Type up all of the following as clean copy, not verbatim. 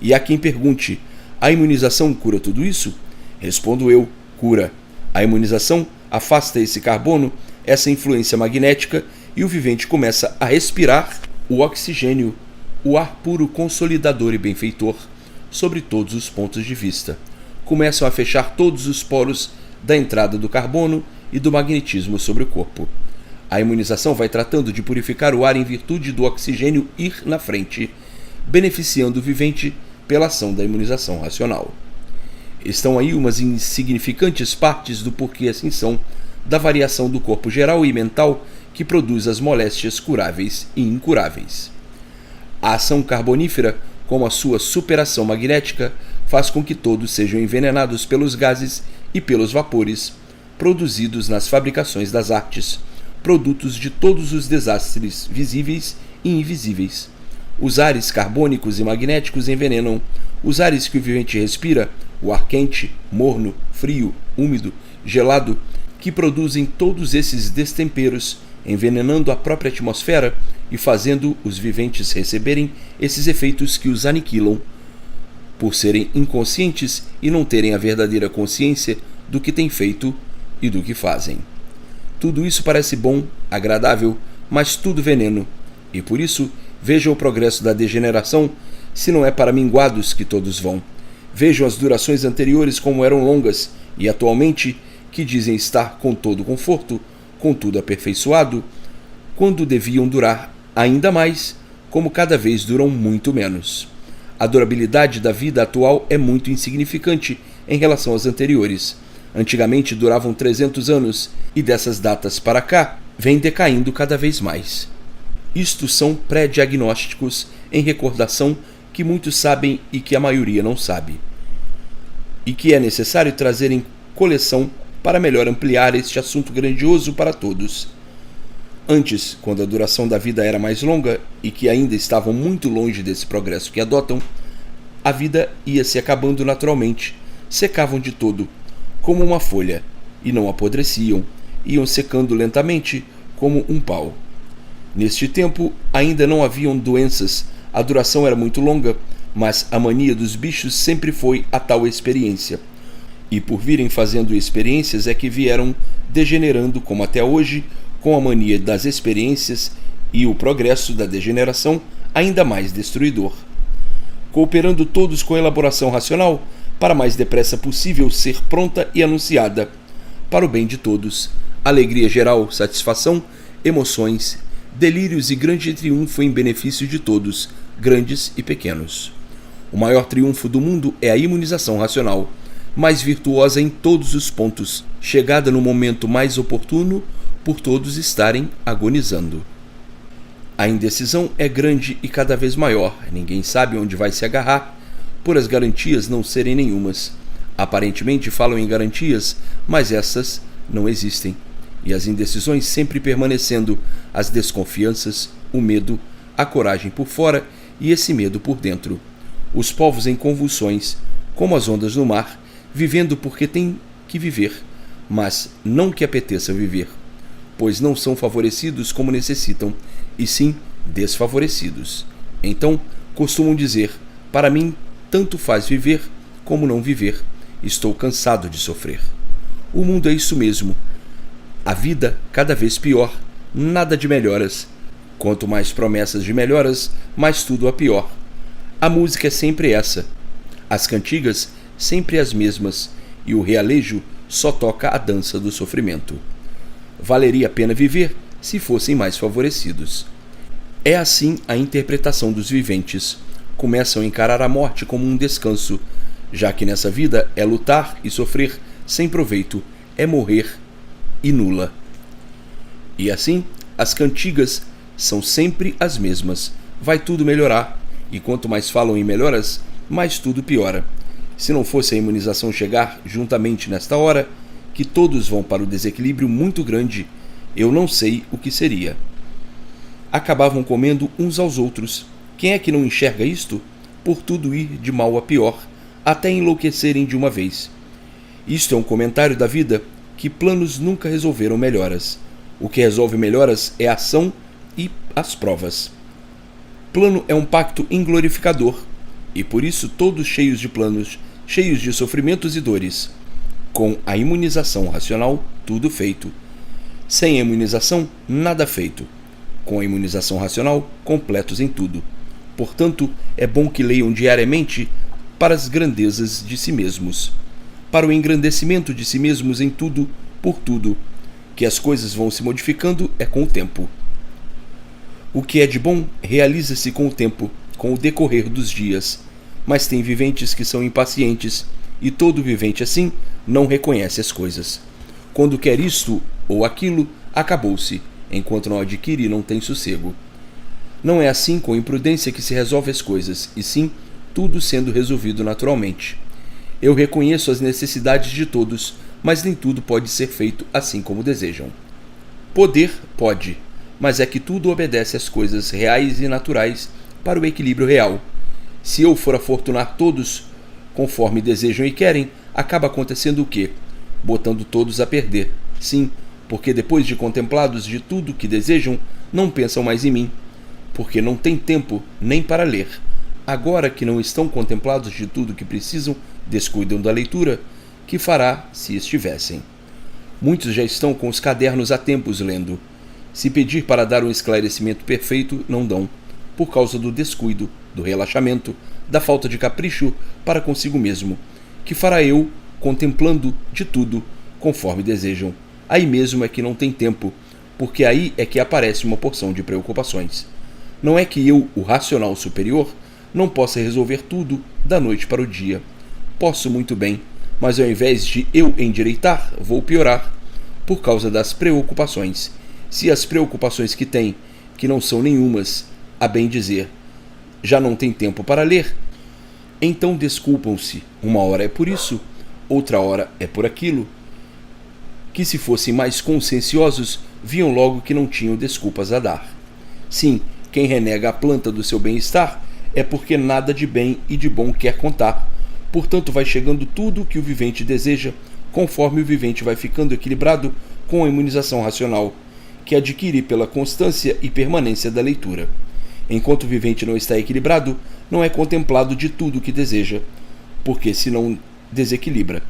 E há quem pergunte: a imunização cura tudo isso? Respondo eu: cura. A imunização afasta esse carbono, essa influência magnética, e o vivente começa a respirar o oxigênio, o ar puro, consolidador e benfeitor, sobre todos os pontos de vista. Começam a fechar todos os poros da entrada do carbono e do magnetismo sobre o corpo. A imunização vai tratando de purificar o ar em virtude do oxigênio ir na frente, beneficiando o vivente pela ação da imunização racional. Estão aí umas insignificantes partes do porquê assim são, da variação do corpo geral e mental que produz as moléstias curáveis e incuráveis. A ação carbonífera, como a sua superação magnética, faz com que todos sejam envenenados pelos gases e pelos vapores produzidos nas fabricações das artes, produtos de todos os desastres visíveis e invisíveis. Os ares carbônicos e magnéticos envenenam. Os ares que o vivente respira, o ar quente, morno, frio, úmido, gelado, que produzem todos esses destemperos, envenenando a própria atmosfera e fazendo os viventes receberem esses efeitos que os aniquilam, por serem inconscientes e não terem a verdadeira consciência do que têm feito e do que fazem. Tudo isso parece bom, agradável, mas tudo veneno, e por isso vejam o progresso da degeneração, se não é para minguados que todos vão. Vejam as durações anteriores como eram longas, e atualmente, que dizem estar com todo conforto, com tudo aperfeiçoado, quando deviam durar ainda mais, como cada vez duram muito menos. A durabilidade da vida atual é muito insignificante em relação às anteriores. Antigamente duravam 300 anos, e dessas datas para cá, vem decaindo cada vez mais. Isto são pré-diagnósticos em recordação que muitos sabem e que a maioria não sabe, e que é necessário trazer em coleção para melhor ampliar este assunto grandioso para todos. Antes, quando a duração da vida era mais longa e que ainda estavam muito longe desse progresso que adotam, a vida ia se acabando naturalmente, secavam de todo, como uma folha, e não apodreciam, iam secando lentamente como um pau. Neste tempo ainda não haviam doenças, a duração era muito longa, mas a mania dos bichos sempre foi a tal experiência. E por virem fazendo experiências é que vieram degenerando como até hoje, com a mania das experiências e o progresso da degeneração ainda mais destruidor. Cooperando todos com a elaboração racional, para mais depressa possível ser pronta e anunciada, para o bem de todos, alegria geral, satisfação, emoções, delírios e grande triunfo em benefício de todos, grandes e pequenos. O maior triunfo do mundo é a imunização racional, mais virtuosa em todos os pontos, chegada no momento mais oportuno, por todos estarem agonizando. A indecisão é grande e cada vez maior, ninguém sabe onde vai se agarrar, por as garantias não serem nenhumas. Aparentemente falam em garantias, mas essas não existem. E as indecisões sempre permanecendo, as desconfianças, o medo, a coragem por fora e esse medo por dentro. Os povos em convulsões, como as ondas no mar, vivendo porque têm que viver, mas não que apeteça viver, pois não são favorecidos como necessitam, e sim desfavorecidos. Então, costumam dizer: para mim, tanto faz viver como não viver, estou cansado de sofrer. O mundo é isso mesmo. A vida cada vez pior, nada de melhoras. Quanto mais promessas de melhoras, mais tudo a pior. A música é sempre essa. As cantigas, sempre as mesmas, e o realejo só toca a dança do sofrimento. Valeria a pena viver se fossem mais favorecidos. É assim a interpretação dos viventes. Começam a encarar a morte como um descanso, já que nessa vida é lutar e sofrer sem proveito, é morrer e nula. E assim, as cantigas são sempre as mesmas. Vai tudo melhorar, e quanto mais falam em melhoras, mais tudo piora. Se não fosse a imunização chegar juntamente nesta hora, que todos vão para o desequilíbrio muito grande, eu não sei o que seria. Acabavam comendo uns aos outros. Quem é que não enxerga isto? Por tudo ir de mal a pior, até enlouquecerem de uma vez. Isto é um comentário da vida, que planos nunca resolveram melhoras. O que resolve melhoras é a ação e as provas. Plano é um pacto inglorificador. e por isso todos cheios de planos, cheios de sofrimentos e dores. Com a imunização racional, tudo feito. Sem a imunização, nada feito. Com a imunização racional, completos em tudo. Portanto, é bom que leiam diariamente para as grandezas de si mesmos, para o engrandecimento de si mesmos em tudo, por tudo, que as coisas vão se modificando é com o tempo. O que é de bom realiza-se com o tempo, com o decorrer dos dias, mas tem viventes que são impacientes, e todo vivente assim não reconhece as coisas. Quando quer isto ou aquilo, acabou-se, enquanto não adquire não tem sossego. Não é assim com imprudência que se resolve as coisas, e sim, tudo sendo resolvido naturalmente. Eu reconheço as necessidades de todos, mas nem tudo pode ser feito assim como desejam. Poder pode, mas é que tudo obedece às coisas reais e naturais para o equilíbrio real. Se eu for afortunar todos conforme desejam e querem, acaba acontecendo o quê? Botando todos a perder. Sim, porque depois de contemplados de tudo que desejam, não pensam mais em mim, porque não têm tempo nem para ler. Agora que não estão contemplados de tudo que precisam, descuidam da leitura, que fará se estivessem. Muitos já estão com os cadernos há tempos lendo. Se pedir para dar um esclarecimento perfeito, não dão, por causa do descuido, do relaxamento, da falta de capricho para consigo mesmo, que fará eu, contemplando de tudo, conforme desejam. Aí mesmo é que não tem tempo, porque aí é que aparece uma porção de preocupações. Não é que eu, o racional superior, não possa resolver tudo da noite para o dia. Posso muito bem, mas ao invés de eu endireitar, vou piorar, por causa das preocupações. Se as preocupações que tem, que não são nenhumas, a bem dizer, já não tem tempo para ler, então desculpam-se. Uma hora é por isso, outra hora é por aquilo. Que se fossem mais conscienciosos, viam logo que não tinham desculpas a dar. Sim, quem renega a planta do seu bem-estar é porque nada de bem e de bom quer contar. Portanto, vai chegando tudo o que o vivente deseja, conforme o vivente vai ficando equilibrado com a imunização racional, que adquire pela constância e permanência da leitura. Enquanto o vivente não está equilibrado, não é contemplado de tudo o que deseja, porque se não desequilibra.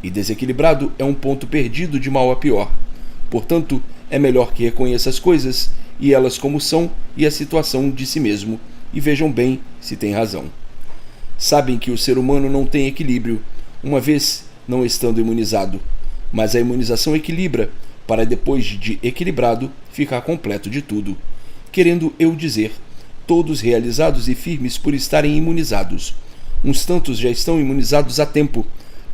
E desequilibrado é um ponto perdido de mal a pior. Portanto, é melhor que reconheça as coisas, e elas como são, e a situação de si mesmo, e vejam bem se tem razão. Sabem que o ser humano não tem equilíbrio, uma vez não estando imunizado, mas a imunização equilibra, para depois de equilibrado, ficar completo de tudo. Querendo eu dizer, todos realizados e firmes por estarem imunizados. Uns tantos já estão imunizados há tempo,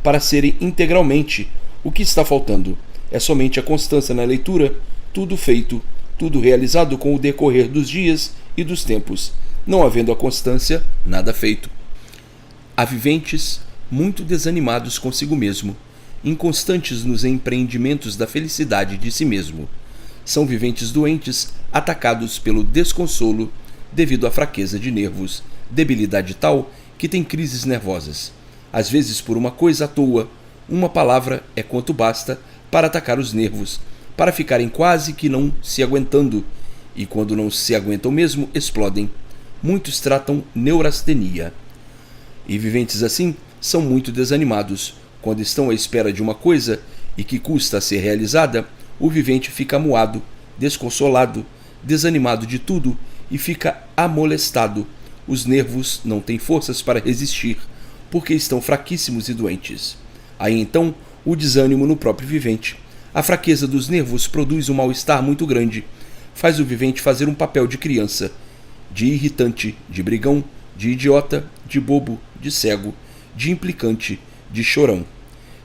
para serem integralmente. O que está faltando é somente a constância na leitura, tudo feito, tudo realizado com o decorrer dos dias e dos tempos. Não havendo a constância, nada feito. Há viventes muito desanimados consigo mesmo, inconstantes nos empreendimentos da felicidade de si mesmo. São viventes doentes, atacados pelo desconsolo devido à fraqueza de nervos, debilidade tal que tem crises nervosas. Às vezes por uma coisa à toa, uma palavra é quanto basta para atacar os nervos, para ficarem quase que não se aguentando, e quando não se aguentam mesmo, explodem. Muitos tratam neurastenia. E viventes assim são muito desanimados. Quando estão à espera de uma coisa e que custa a ser realizada, o vivente fica amuado, desconsolado, desanimado de tudo e fica amolestado. Os nervos não têm forças para resistir, porque estão fraquíssimos e doentes. Aí então, o desânimo no próprio vivente. A fraqueza dos nervos produz um mal-estar muito grande, faz o vivente fazer um papel de criança, de irritante, de brigão, de idiota, de bobo, de cego, de implicante, de chorão.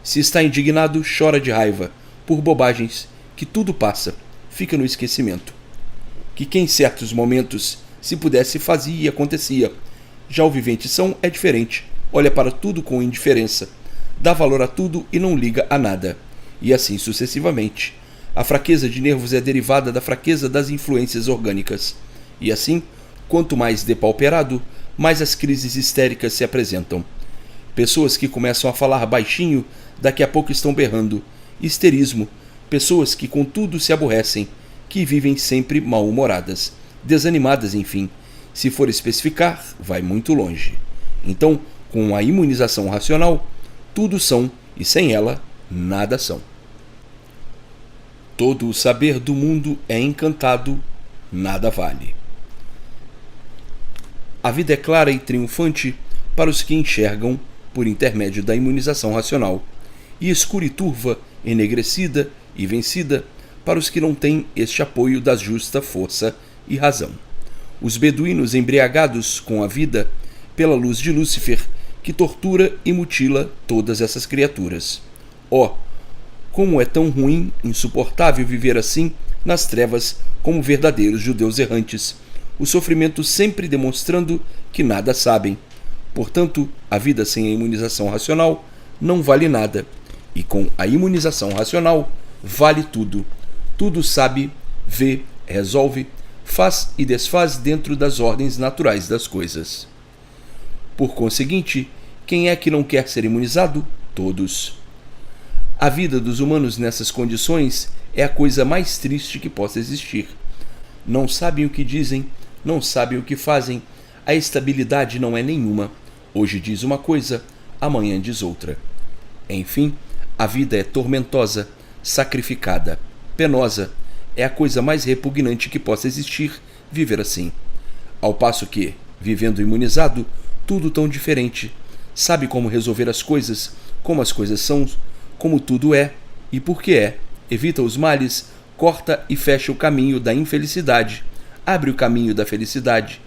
Se está indignado, chora de raiva, por bobagens, que tudo passa, fica no esquecimento. Que em certos momentos, se pudesse, fazia e acontecia. Já o vivente são é diferente, olha para tudo com indiferença, dá valor a tudo e não liga a nada, e assim sucessivamente. A fraqueza de nervos é derivada da fraqueza das influências orgânicas, e assim, quanto mais depauperado, mais as crises histéricas se apresentam. Pessoas que começam a falar baixinho, daqui a pouco estão berrando. Histerismo. Pessoas que com tudo se aborrecem, que vivem sempre mal-humoradas, desanimadas, enfim. Se for especificar, vai muito longe. Então, com a imunização racional, tudo são e sem ela, nada são. Todo o saber do mundo é encantado, nada vale. A vida é clara e triunfante para os que enxergam por intermédio da imunização racional, e escura e turva, enegrecida e vencida para os que não têm este apoio da justa força e razão. Os beduínos embriagados com a vida pela luz de Lúcifer, que tortura e mutila todas essas criaturas. Oh, como é tão ruim, insuportável viver assim nas trevas como verdadeiros judeus errantes, o sofrimento sempre demonstrando que nada sabem. Portanto, a vida sem a imunização racional não vale nada, e com a imunização racional vale tudo. Tudo sabe, vê, resolve, faz e desfaz dentro das ordens naturais das coisas. Por conseguinte, quem é que não quer ser imunizado? Todos. A vida dos humanos nessas condições é a coisa mais triste que possa existir. Não sabem o que dizem, não sabem o que fazem, a estabilidade não é nenhuma. Hoje diz uma coisa, amanhã diz outra. Enfim, a vida é tormentosa, sacrificada, penosa. É a coisa mais repugnante que possa existir viver assim. Ao passo que, vivendo imunizado, tudo tão diferente. Sabe como resolver as coisas, como as coisas são, como tudo é e por que é. Evita os males, corta e fecha o caminho da infelicidade, abre o caminho da felicidade,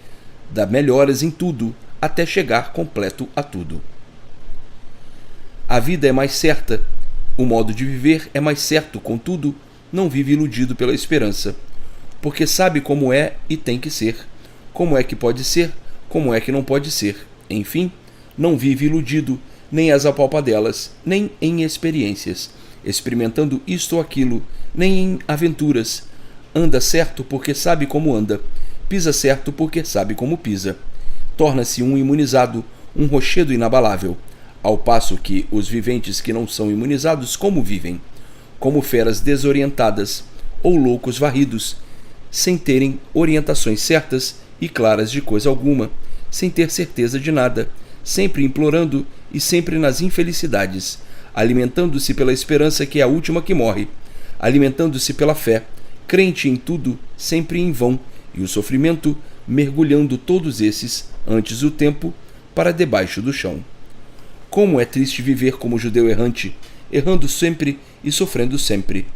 dá melhoras em tudo, até chegar completo a tudo. A vida é mais certa, o modo de viver é mais certo, contudo, não vive iludido pela esperança, porque sabe como é e tem que ser, como é que pode ser, como é que não pode ser. Enfim, não vive iludido, nem às apalpadelas, nem em experiências, experimentando isto ou aquilo, nem em aventuras. Anda certo porque sabe como anda, pisa certo porque sabe como pisa. Torna-se um imunizado, um rochedo inabalável, ao passo que os viventes que não são imunizados como vivem? Como feras desorientadas ou loucos varridos, sem terem orientações certas e claras de coisa alguma, sem ter certeza de nada, sempre implorando e sempre nas infelicidades, alimentando-se pela esperança que é a última que morre, alimentando-se pela fé, crente em tudo, sempre em vão, e o sofrimento mergulhando todos esses, antes do tempo, para debaixo do chão. Como é triste viver como judeu errante, errando sempre e sofrendo sempre.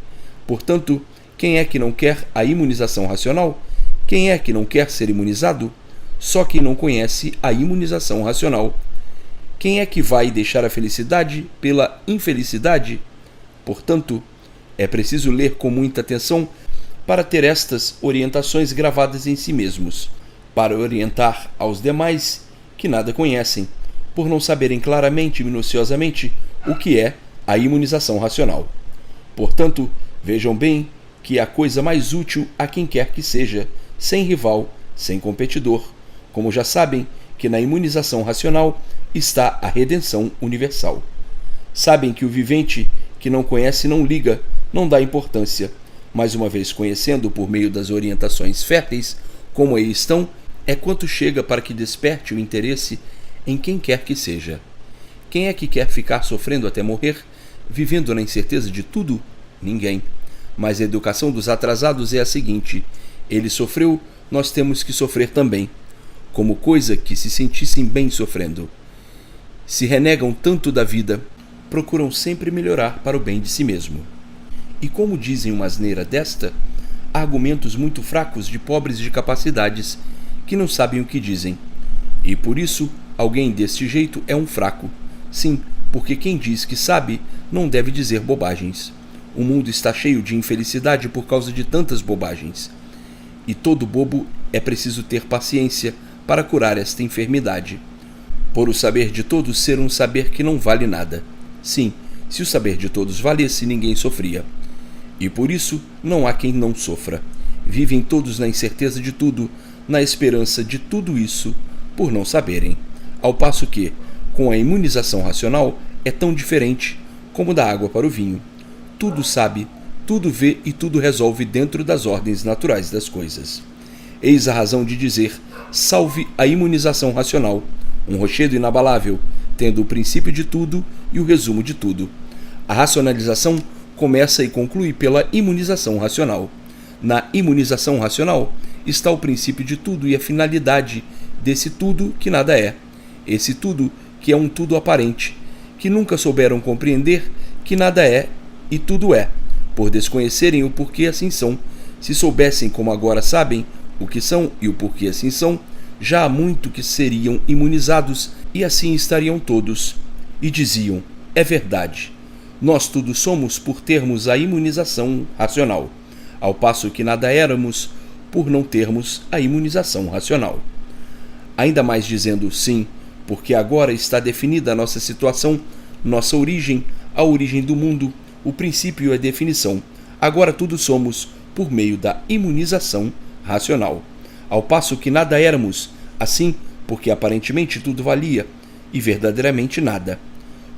Portanto, quem é que não quer a imunização racional? Quem é que não quer ser imunizado? Só quem não conhece a imunização racional. Quem é que vai deixar a felicidade pela infelicidade? Portanto, é preciso ler com muita atenção para ter estas orientações gravadas em si mesmos, para orientar aos demais que nada conhecem, por não saberem claramente e minuciosamente o que é a imunização racional. Portanto, vejam bem que é a coisa mais útil a quem quer que seja, sem rival, sem competidor, como já sabem que na imunização racional está a redenção universal. Sabem que o vivente que não conhece não liga, não dá importância, mas uma vez conhecendo por meio das orientações férteis como aí estão, é quanto chega para que desperte o interesse em quem quer que seja. Quem é que quer ficar sofrendo até morrer, vivendo na incerteza de tudo? Ninguém. Mas a educação dos atrasados é a seguinte: ele sofreu, nós temos que sofrer também, como coisa que se sentissem bem sofrendo. Se renegam tanto da vida, procuram sempre melhorar para o bem de si mesmo. E como dizem uma asneira desta, argumentos muito fracos de pobres de capacidades, que não sabem o que dizem. E por isso, alguém deste jeito é um fraco. Sim, porque quem diz que sabe, não deve dizer bobagens. O mundo está cheio de infelicidade por causa de tantas bobagens. E todo bobo é preciso ter paciência para curar esta enfermidade. Por o saber de todos ser um saber que não vale nada. Sim, se o saber de todos valesse, ninguém sofria. E por isso não há quem não sofra. Vivem todos na incerteza de tudo, na esperança de tudo isso, por não saberem. Ao passo que, com a imunização racional, é tão diferente como da água para o vinho. Tudo sabe, tudo vê e tudo resolve dentro das ordens naturais das coisas. Eis a razão de dizer: salve a imunização racional, um rochedo inabalável, tendo o princípio de tudo e o resumo de tudo. A racionalização começa e conclui pela imunização racional. Na imunização racional está o princípio de tudo e a finalidade desse tudo que nada é. Esse tudo que é um tudo aparente, que nunca souberam compreender que nada é e tudo é, por desconhecerem o porquê assim são. Se soubessem como agora sabem o que são e o porquê assim são, já há muito que seriam imunizados e assim estariam todos. E diziam, é verdade, nós tudo somos por termos a imunização racional, ao passo que nada éramos por não termos a imunização racional. Ainda mais dizendo sim, porque agora está definida a nossa situação, nossa origem, a origem do mundo, o princípio e a definição. Agora tudo somos por meio da imunização racional, ao passo que nada éramos, assim, porque aparentemente tudo valia e verdadeiramente nada.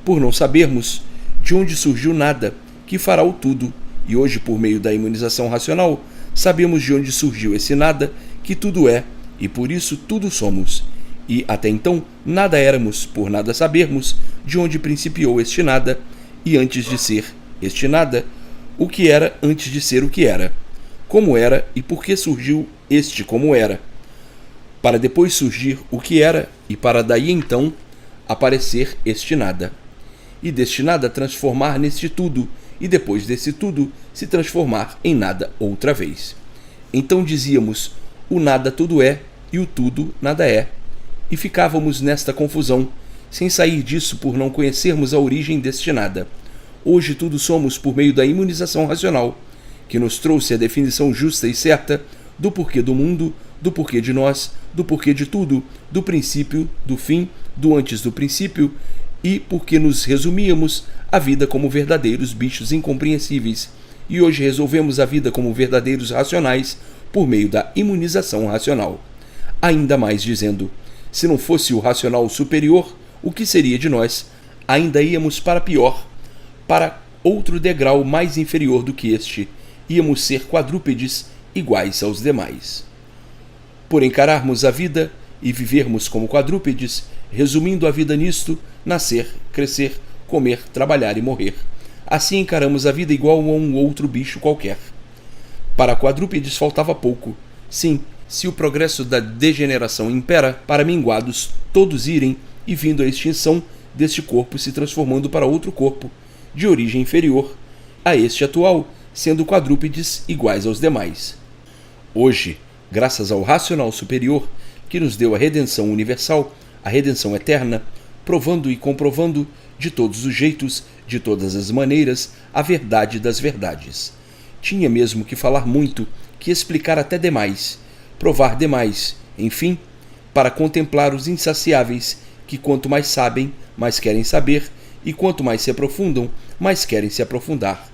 Por não sabermos de onde surgiu nada, que fará o tudo, e hoje, por meio da imunização racional, sabemos de onde surgiu esse nada, que tudo é, e por isso tudo somos. E até então nada éramos, por nada sabermos de onde principiou este nada, e antes de ser este nada, o que era antes de ser o que era, como era e por que surgiu este como era, para depois surgir o que era e para daí então aparecer este nada, e deste nada transformar neste tudo, e depois desse tudo se transformar em nada outra vez. Então dizíamos, o nada tudo é e o tudo nada é, e ficávamos nesta confusão, sem sair disso por não conhecermos a origem deste nada. Hoje tudo somos por meio da imunização racional, que nos trouxe a definição justa e certa do porquê do mundo, do porquê de nós, do porquê de tudo, do princípio, do fim, do antes do princípio, e porque nos resumíamos a vida como verdadeiros bichos incompreensíveis, e hoje resolvemos a vida como verdadeiros racionais por meio da imunização racional. Ainda mais dizendo, se não fosse o racional superior, o que seria de nós? Ainda íamos para pior, para outro degrau mais inferior do que este, íamos ser quadrúpedes iguais aos demais. Por encararmos a vida e vivermos como quadrúpedes, resumindo a vida nisto, nascer, crescer, comer, trabalhar e morrer. Assim encaramos a vida igual a um outro bicho qualquer. Para quadrúpedes faltava pouco. Sim, se o progresso da degeneração impera, para minguados todos irem e vindo à extinção deste corpo se transformando para outro corpo, de origem inferior a este atual, sendo quadrúpedes iguais aos demais. Hoje, graças ao racional superior, que nos deu a redenção universal, a redenção eterna, provando e comprovando de todos os jeitos, de todas as maneiras, a verdade das verdades. Tinha mesmo que falar muito, que explicar até demais, provar demais, enfim, para contemplar os insaciáveis, que quanto mais sabem, mais querem saber, e quanto mais se aprofundam, mais querem se aprofundar.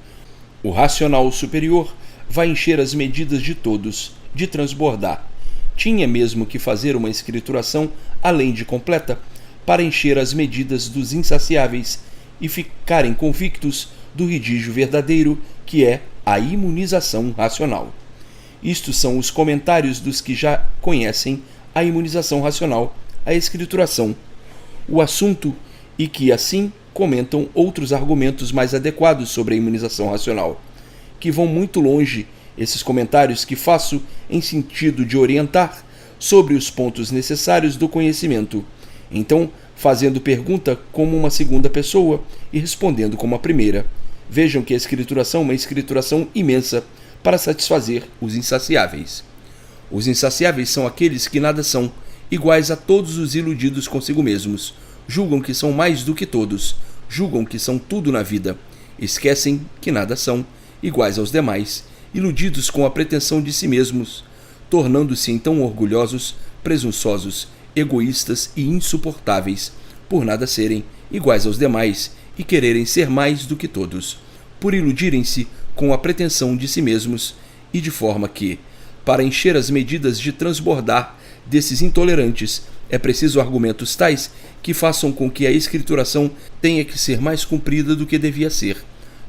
O racional superior vai encher as medidas de todos, de transbordar. Tinha mesmo que fazer uma escrituração além de completa, para encher as medidas dos insaciáveis e ficarem convictos do redígio verdadeiro, que é a imunização racional. Isto são os comentários dos que já conhecem a imunização racional, a escrituração, o assunto, e que assim comentam outros argumentos mais adequados sobre a imunização racional, que vão muito longe, esses comentários que faço em sentido de orientar sobre os pontos necessários do conhecimento, então fazendo pergunta como uma segunda pessoa e respondendo como a primeira. Vejam que a escrituração é uma escrituração imensa para satisfazer os insaciáveis. Os insaciáveis são aqueles que nada são, iguais a todos os iludidos consigo mesmos, julgam que são mais do que todos, julgam que são tudo na vida, esquecem que nada são, iguais aos demais, iludidos com a pretensão de si mesmos, tornando-se então orgulhosos, presunçosos, egoístas e insuportáveis, por nada serem iguais aos demais e quererem ser mais do que todos, por iludirem-se com a pretensão de si mesmos, e de forma que, para encher as medidas de transbordar desses intolerantes, é preciso argumentos tais que façam com que a escrituração tenha que ser mais comprida do que devia ser,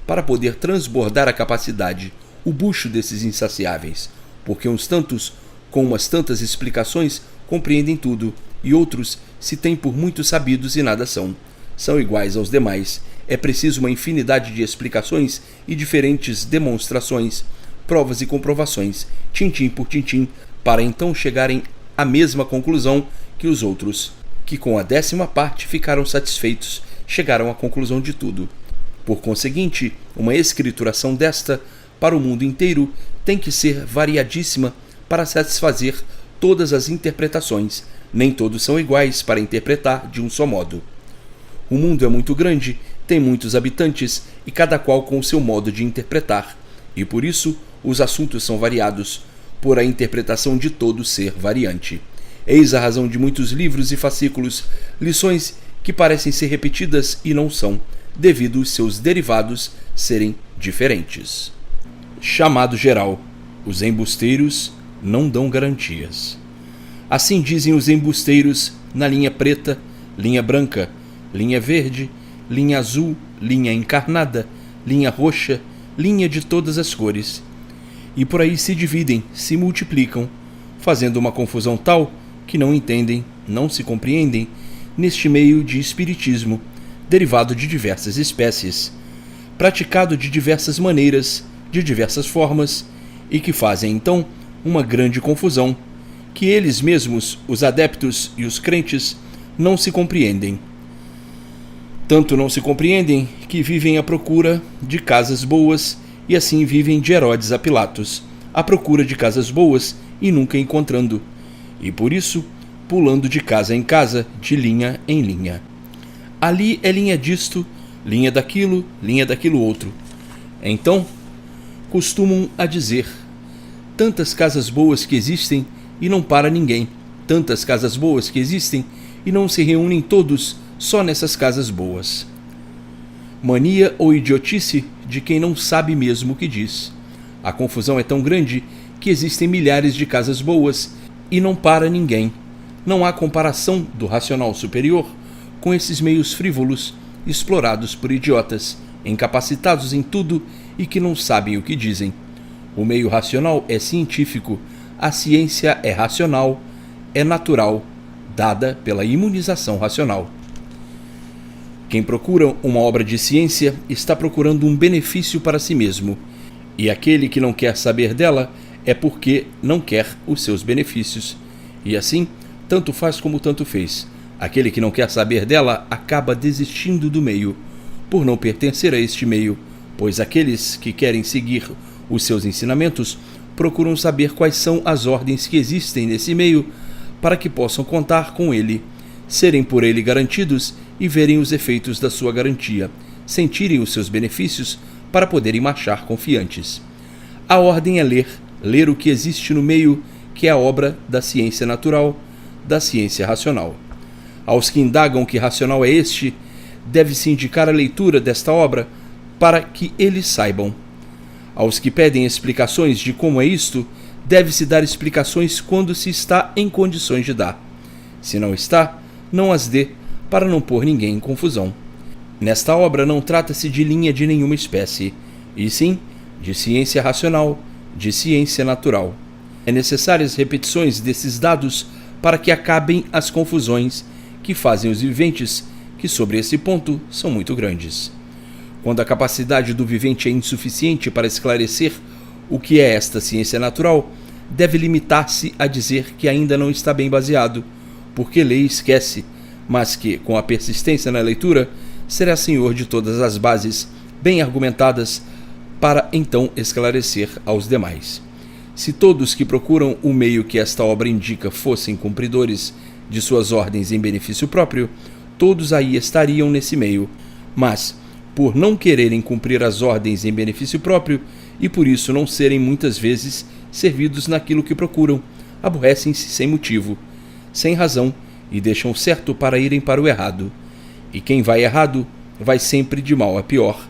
para poder transbordar a capacidade, o bucho desses insaciáveis, porque uns tantos, com umas tantas explicações, compreendem tudo, e outros se têm por muito sabidos e nada são. São iguais aos demais. É preciso uma infinidade de explicações e diferentes demonstrações, provas e comprovações, tintim por tintim, para então chegarem à mesma conclusão que os outros, que com a 10ª parte ficaram satisfeitos, chegaram à conclusão de tudo. Por conseguinte, uma escrituração desta, para o mundo inteiro, tem que ser variadíssima para satisfazer todas as interpretações. Nem todos são iguais para interpretar de um só modo. O mundo é muito grande, tem muitos habitantes e cada qual com o seu modo de interpretar, e por isso os assuntos são variados, por a interpretação de todos ser variante. Eis a razão de muitos livros e fascículos, lições que parecem ser repetidas e não são, devido aos seus derivados serem diferentes. Chamado geral: os embusteiros não dão garantias. Assim dizem os embusteiros na linha preta, linha branca, linha verde, linha azul, linha encarnada, linha roxa, linha de todas as cores. E por aí se dividem, se multiplicam, fazendo uma confusão tal que não entendem, não se compreendem, neste meio de espiritismo, derivado de diversas espécies, praticado de diversas maneiras, de diversas formas, e que fazem então uma grande confusão, que eles mesmos, os adeptos e os crentes, não se compreendem. Tanto não se compreendem que vivem à procura de casas boas e assim vivem de Herodes a Pilatos, à procura de casas boas e nunca encontrando, e por isso pulando de casa em casa, de linha em linha. Ali é linha disto, linha daquilo outro. Então, costumam a dizer: tantas casas boas que existem e não para ninguém, tantas casas boas que existem e não se reúnem todos só nessas casas boas. Mania ou idiotice de quem não sabe mesmo o que diz. A confusão é tão grande que existem milhares de casas boas e não para ninguém. Não há comparação do racional superior com esses meios frívolos, explorados por idiotas, incapacitados em tudo e que não sabem o que dizem. O meio racional é científico, a ciência é racional, é natural, dada pela imunização racional. Quem procura uma obra de ciência está procurando um benefício para si mesmo, e aquele que não quer saber dela é porque não quer os seus benefícios. E assim, tanto faz como tanto fez. Aquele que não quer saber dela acaba desistindo do meio, por não pertencer a este meio, pois aqueles que querem seguir os seus ensinamentos procuram saber quais são as ordens que existem nesse meio, para que possam contar com ele, serem por ele garantidos e verem os efeitos da sua garantia, sentirem os seus benefícios para poderem marchar confiantes. A ordem é ler o que existe no meio, que é a obra da ciência natural, da ciência racional. Aos que indagam que racional é este, deve-se indicar a leitura desta obra para que eles saibam. Aos que pedem explicações de como é isto, deve-se dar explicações quando se está em condições de dar. Se não está, não as dê, para não pôr ninguém em confusão. Nesta obra não trata-se de linha de nenhuma espécie, e sim de ciência racional, de ciência natural. É necessárias repetições desses dados para que acabem as confusões que fazem os viventes, que sobre esse ponto são muito grandes. Quando a capacidade do vivente é insuficiente para esclarecer o que é esta ciência natural, deve limitar-se a dizer que ainda não está bem baseado, porque lê e esquece, mas que, com a persistência na leitura, será senhor de todas as bases bem argumentadas para então esclarecer aos demais. Se todos que procuram o meio que esta obra indica fossem cumpridores de suas ordens em benefício próprio, todos aí estariam nesse meio, mas, por não quererem cumprir as ordens em benefício próprio e por isso não serem muitas vezes servidos naquilo que procuram, aborrecem-se sem motivo, sem razão, e deixam o certo para irem para o errado. E quem vai errado vai sempre de mal a pior.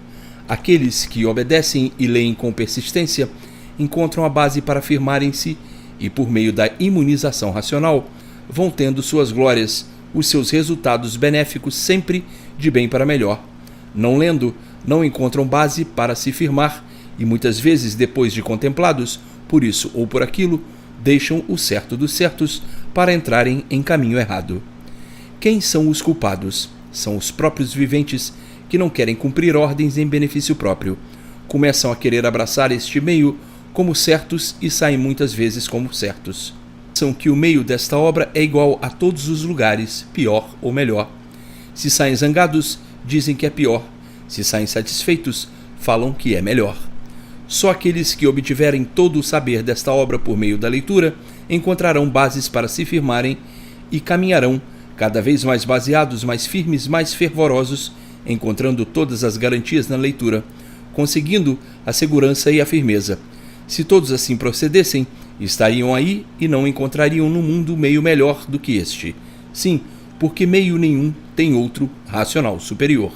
Aqueles que obedecem e leem com persistência encontram a base para afirmarem-se e, por meio da imunização racional, vão tendo suas glórias, os seus resultados benéficos sempre de bem para melhor. Não lendo, não encontram base para se firmar e muitas vezes, depois de contemplados, por isso ou por aquilo, deixam o certo dos certos para entrarem em caminho errado. Quem são os culpados? São os próprios viventes que não querem cumprir ordens em benefício próprio. Começam a querer abraçar este meio como certos e saem muitas vezes como certos. Pensam que o meio desta obra é igual a todos os lugares, pior ou melhor. Se saem zangados, dizem que é pior. Se saem satisfeitos, falam que é melhor. Só aqueles que obtiverem todo o saber desta obra por meio da leitura encontrarão bases para se firmarem e caminharão cada vez mais baseados, mais firmes, mais fervorosos, encontrando todas as garantias na leitura, conseguindo a segurança e a firmeza. Se todos assim procedessem, estariam aí e não encontrariam no mundo meio melhor do que este. Sim, porque meio nenhum tem outro racional superior.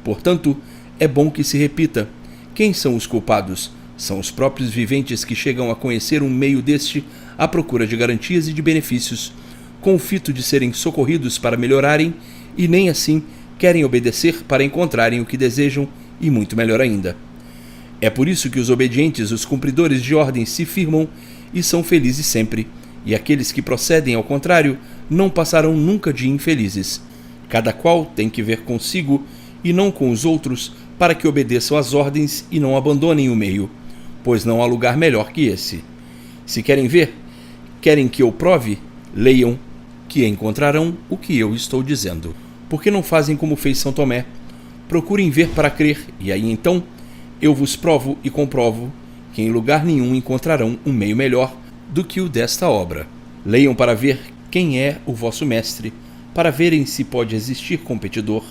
Portanto, é bom que se repita: quem são os culpados? São os próprios viventes que chegam a conhecer um meio deste à procura de garantias e de benefícios, com o fito de serem socorridos para melhorarem, e nem assim querem obedecer para encontrarem o que desejam e muito melhor ainda. É por isso que os obedientes, os cumpridores de ordens, se firmam e são felizes sempre, e aqueles que procedem ao contrário não passarão nunca de infelizes. Cada qual tem que ver consigo e não com os outros, para que obedeçam às ordens e não abandonem o meio, pois não há lugar melhor que esse. Se querem ver, querem que eu prove, leiam, que encontrarão o que eu estou dizendo. Por que não fazem como fez São Tomé? Procurem ver para crer, e aí então eu vos provo e comprovo que em lugar nenhum encontrarão um meio melhor do que o desta obra. Leiam para ver quem é o vosso mestre, para verem se pode existir competidor.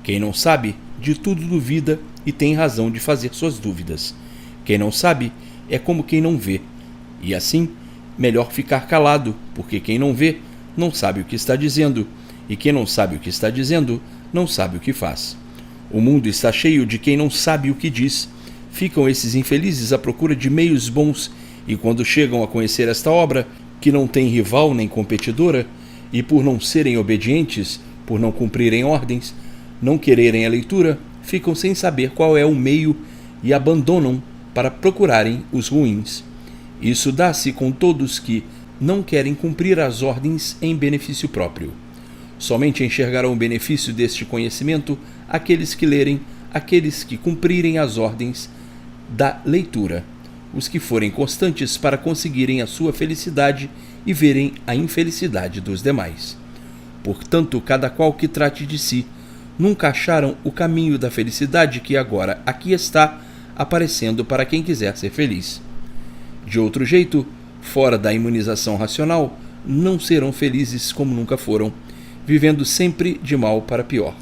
Quem não sabe, de tudo duvida e tem razão de fazer suas dúvidas. Quem não sabe é como quem não vê. E assim, melhor ficar calado, porque quem não vê não sabe o que está dizendo, e quem não sabe o que está dizendo não sabe o que faz. O mundo está cheio de quem não sabe o que diz. Ficam esses infelizes à procura de meios bons, e quando chegam a conhecer esta obra, que não tem rival nem competidora, e por não serem obedientes, por não cumprirem ordens, não quererem a leitura, ficam sem saber qual é o meio e abandonam para procurarem os ruins. Isso dá-se com todos que não querem cumprir as ordens em benefício próprio. Somente enxergarão o benefício deste conhecimento aqueles que lerem, aqueles que cumprirem as ordens da leitura, os que forem constantes para conseguirem a sua felicidade e verem a infelicidade dos demais. Portanto, cada qual que trate de si, nunca acharam o caminho da felicidade que agora aqui está aparecendo para quem quiser ser feliz. De outro jeito, fora da imunização racional, não serão felizes como nunca foram, vivendo sempre de mal para pior.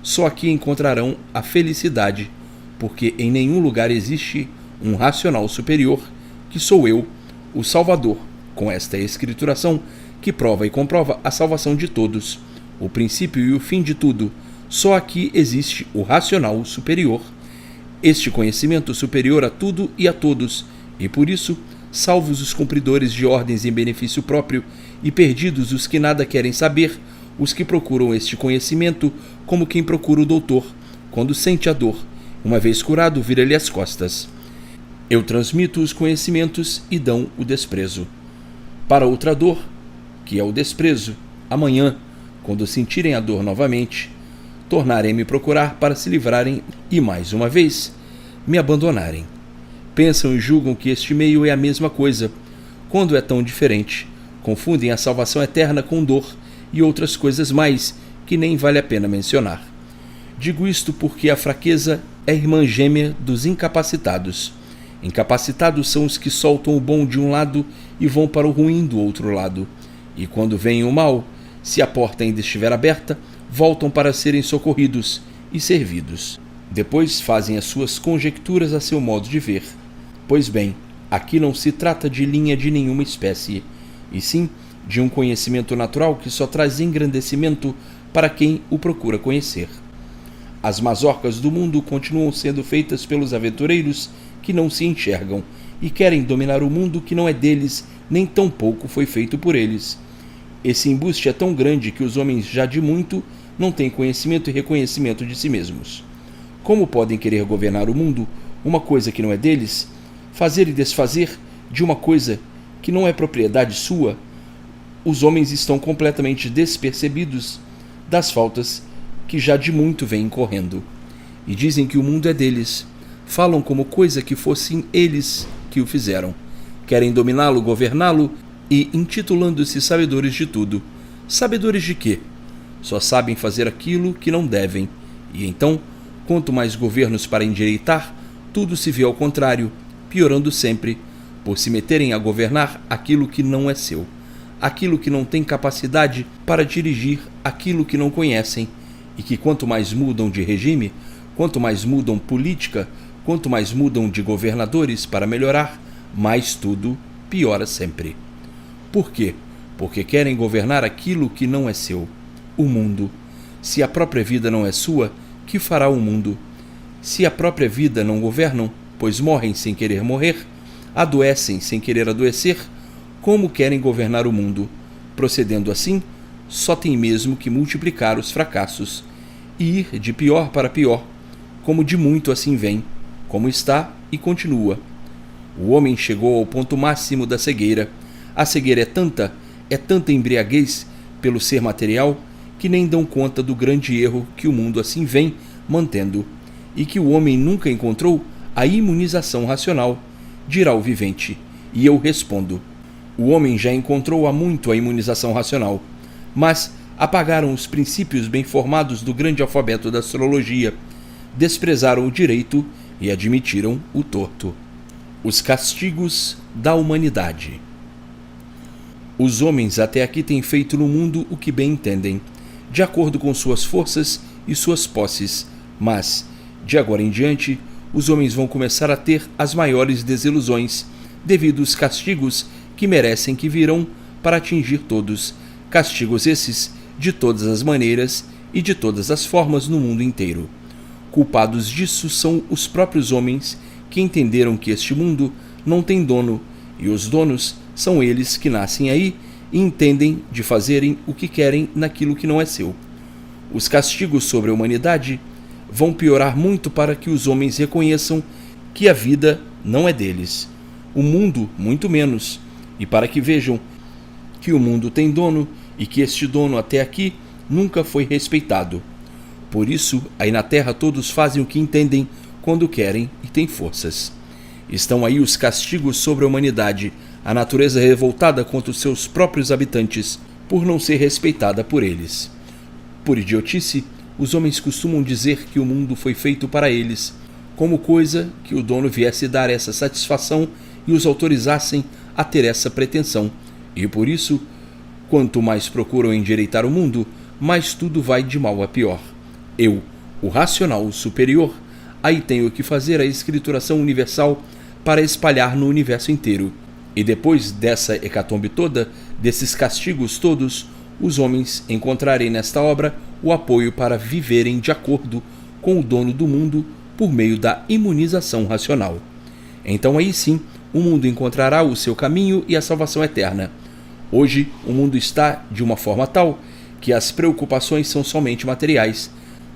Só aqui encontrarão a felicidade, porque em nenhum lugar existe um racional superior, que sou eu, o Salvador, com esta escrituração que prova e comprova a salvação de todos, o princípio e o fim de tudo. Só aqui existe o racional superior, este conhecimento superior a tudo e a todos, e por isso, salvos os cumpridores de ordens em benefício próprio, e perdidos os que nada querem saber, os que procuram este conhecimento como quem procura o doutor, quando sente a dor, uma vez curado, vira-lhe as costas. Eu transmito os conhecimentos e dão o desprezo. Para outra dor, que é o desprezo, amanhã, quando sentirem a dor novamente, tornarem-me procurar para se livrarem e, mais uma vez, me abandonarem. Pensam e julgam que este meio é a mesma coisa, quando é tão diferente. Confundem a salvação eterna com dor e outras coisas mais que nem vale a pena mencionar. Digo isto porque a fraqueza é irmã gêmea dos incapacitados. Incapacitados são os que soltam o bom de um lado e vão para o ruim do outro lado. E quando vem o mal, se a porta ainda estiver aberta, voltam para serem socorridos e servidos. Depois fazem as suas conjecturas a seu modo de ver. Pois bem, aqui não se trata de linha de nenhuma espécie, e sim de um conhecimento natural que só traz engrandecimento para quem o procura conhecer. As mazorcas do mundo continuam sendo feitas pelos aventureiros que não se enxergam e querem dominar o mundo que não é deles, nem tampouco foi feito por eles. Esse embuste é tão grande que os homens já de muito não têm conhecimento e reconhecimento de si mesmos. Como podem querer governar o mundo, uma coisa que não é deles, fazer e desfazer de uma coisa que não é propriedade sua, os homens estão completamente despercebidos das faltas que já de muito vêm correndo. E dizem que o mundo é deles. Falam como coisa que fossem eles que o fizeram. Querem dominá-lo, governá-lo e intitulando-se sabedores de tudo. Sabedores de quê? Só sabem fazer aquilo que não devem. E então, quanto mais governos para endireitar, tudo se vê ao contrário, piorando sempre, por se meterem a governar aquilo que não é seu, aquilo que não tem capacidade para dirigir aquilo que não conhecem, e que quanto mais mudam de regime, quanto mais mudam política, quanto mais mudam de governadores para melhorar, mais tudo piora sempre. Por quê? Porque querem governar aquilo que não é seu, o mundo. Se a própria vida não é sua, que fará o mundo? Se a própria vida não governam, pois morrem sem querer morrer, adoecem sem querer adoecer, como querem governar o mundo? Procedendo assim, só tem mesmo que multiplicar os fracassos e ir de pior para pior, como de muito assim vem, como está e continua. O homem chegou ao ponto máximo da cegueira. A cegueira é tanta embriaguez pelo ser material, que nem dão conta do grande erro que o mundo assim vem mantendo, e que o homem nunca encontrou a imunização racional, dirá o vivente. E eu respondo: o homem já encontrou há muito a imunização racional, mas apagaram os princípios bem formados do grande alfabeto da astrologia, desprezaram o direito e admitiram o torto. Os castigos da humanidade. Os homens até aqui têm feito no mundo o que bem entendem, de acordo com suas forças e suas posses, mas, de agora em diante, os homens vão começar a ter as maiores desilusões, devido aos castigos que merecem que virão para atingir todos, castigos esses de todas as maneiras e de todas as formas no mundo inteiro. Culpados disso são os próprios homens, que entenderam que este mundo não tem dono, e os donos são eles que nascem aí e entendem de fazerem o que querem naquilo que não é seu. Os castigos sobre a humanidade vão piorar muito para que os homens reconheçam que a vida não é deles, o mundo muito menos, e para que vejam que o mundo tem dono e que este dono até aqui nunca foi respeitado. Por isso, aí na terra todos fazem o que entendem quando querem e têm forças. Estão aí os castigos sobre a humanidade, a natureza revoltada contra os seus próprios habitantes, por não ser respeitada por eles. Por idiotice, os homens costumam dizer que o mundo foi feito para eles, como coisa que o dono viesse dar essa satisfação e os autorizassem a ter essa pretensão, e por isso, quanto mais procuram endireitar o mundo, mais tudo vai de mal a pior. Eu, o racional superior, aí tenho que fazer a escrituração universal para espalhar no universo inteiro. E depois dessa hecatombe toda, desses castigos todos, os homens encontrarem nesta obra o apoio para viverem de acordo com o dono do mundo por meio da imunização racional. Então aí sim, o mundo encontrará o seu caminho e a salvação eterna. Hoje, o mundo está de uma forma tal que as preocupações são somente materiais.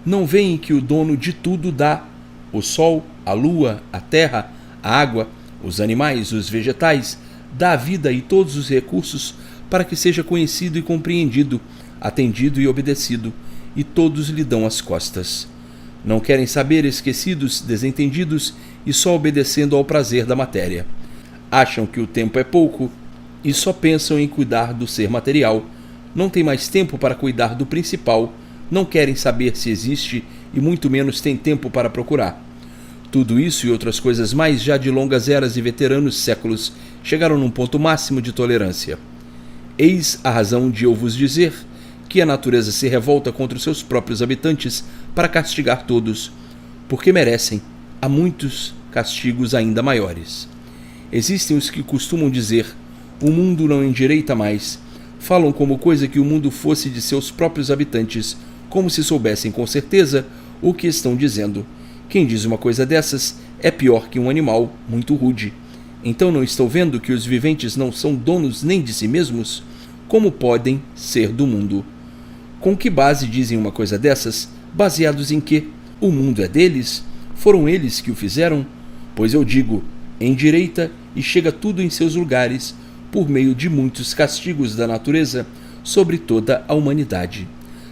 Não veem que o dono de tudo dá o sol, a lua, a terra, a água, os animais, os vegetais, dá a vida e todos os recursos para que seja conhecido e compreendido, atendido e obedecido, e todos lhe dão as costas. Não querem saber, esquecidos, desentendidos e só obedecendo ao prazer da matéria. Acham que o tempo é pouco e só pensam em cuidar do ser material. Não têm mais tempo para cuidar do principal, não querem saber se existe e muito menos têm tempo para procurar. Tudo isso e outras coisas mais já de longas eras e veteranos séculos chegaram num ponto máximo de tolerância. Eis a razão de eu vos dizer que a natureza se revolta contra os seus próprios habitantes para castigar todos, porque merecem há muitos castigos ainda maiores. Existem os que costumam dizer: o mundo não endireita mais. Falam como coisa que o mundo fosse de seus próprios habitantes, como se soubessem com certeza o que estão dizendo. Quem diz uma coisa dessas é pior que um animal muito rude. Então não estão vendo que os viventes não são donos nem de si mesmos? Como podem ser do mundo? Com que base dizem uma coisa dessas? Baseados em quê? O mundo é deles? Foram eles que o fizeram? Pois eu digo: endireita e chega tudo em seus lugares, por meio de muitos castigos da natureza sobre toda a humanidade,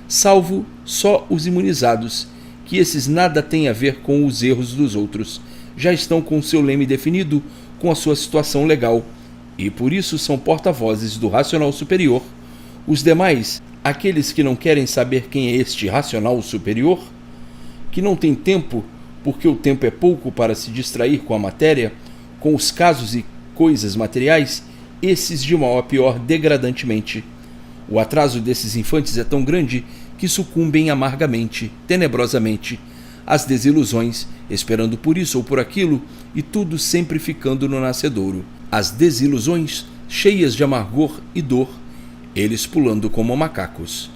salvo só os imunizados, que esses nada têm a ver com os erros dos outros, já estão com seu leme definido, com a sua situação legal, e por isso são porta-vozes do racional superior. Os demais, aqueles que não querem saber quem é este racional superior, que não tem tempo, porque o tempo é pouco para se distrair com a matéria, com os casos e coisas materiais, esses de mal a pior degradantemente. O atraso desses infantes é tão grande que sucumbem amargamente, tenebrosamente, às desilusões, esperando por isso ou por aquilo, e tudo sempre ficando no nascedouro. As desilusões, cheias de amargor e dor, eles pulando como macacos.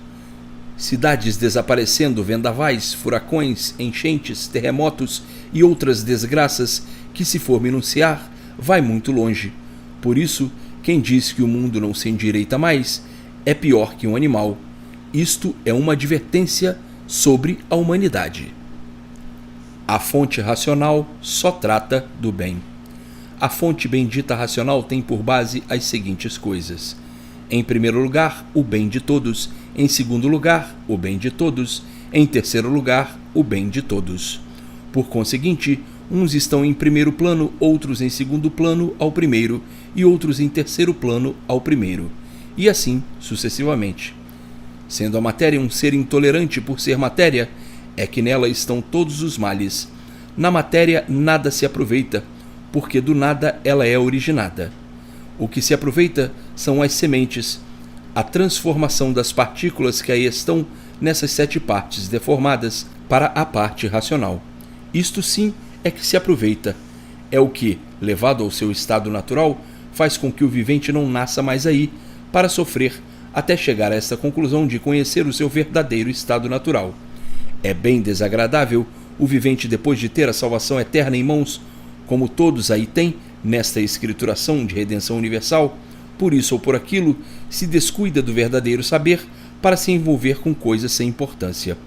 Cidades desaparecendo, vendavais, furacões, enchentes, terremotos e outras desgraças que, se for minuciar, vai muito longe. Por isso, quem diz que o mundo não se endireita mais é pior que um animal. Isto é uma advertência sobre a humanidade. A fonte racional só trata do bem. A fonte bendita racional tem por base as seguintes coisas: em primeiro lugar, o bem de todos; em segundo lugar, o bem de todos; em terceiro lugar, o bem de todos. Por conseguinte, uns estão em primeiro plano, outros em segundo plano ao primeiro, e outros em terceiro plano ao primeiro, e assim sucessivamente. Sendo a matéria um ser intolerante por ser matéria, é que nela estão todos os males. Na matéria nada se aproveita, porque do nada ela é originada. O que se aproveita são as sementes, a transformação das partículas que aí estão nessas 7 partes deformadas para a parte racional. Isto sim é que se aproveita. É o que, levado ao seu estado natural, faz com que o vivente não nasça mais aí para sofrer, até chegar a esta conclusão de conhecer o seu verdadeiro estado natural. É bem desagradável o vivente, depois de ter a salvação eterna em mãos, como todos aí têm, nesta escrituração de redenção universal, por isso ou por aquilo, se descuida do verdadeiro saber para se envolver com coisas sem importância.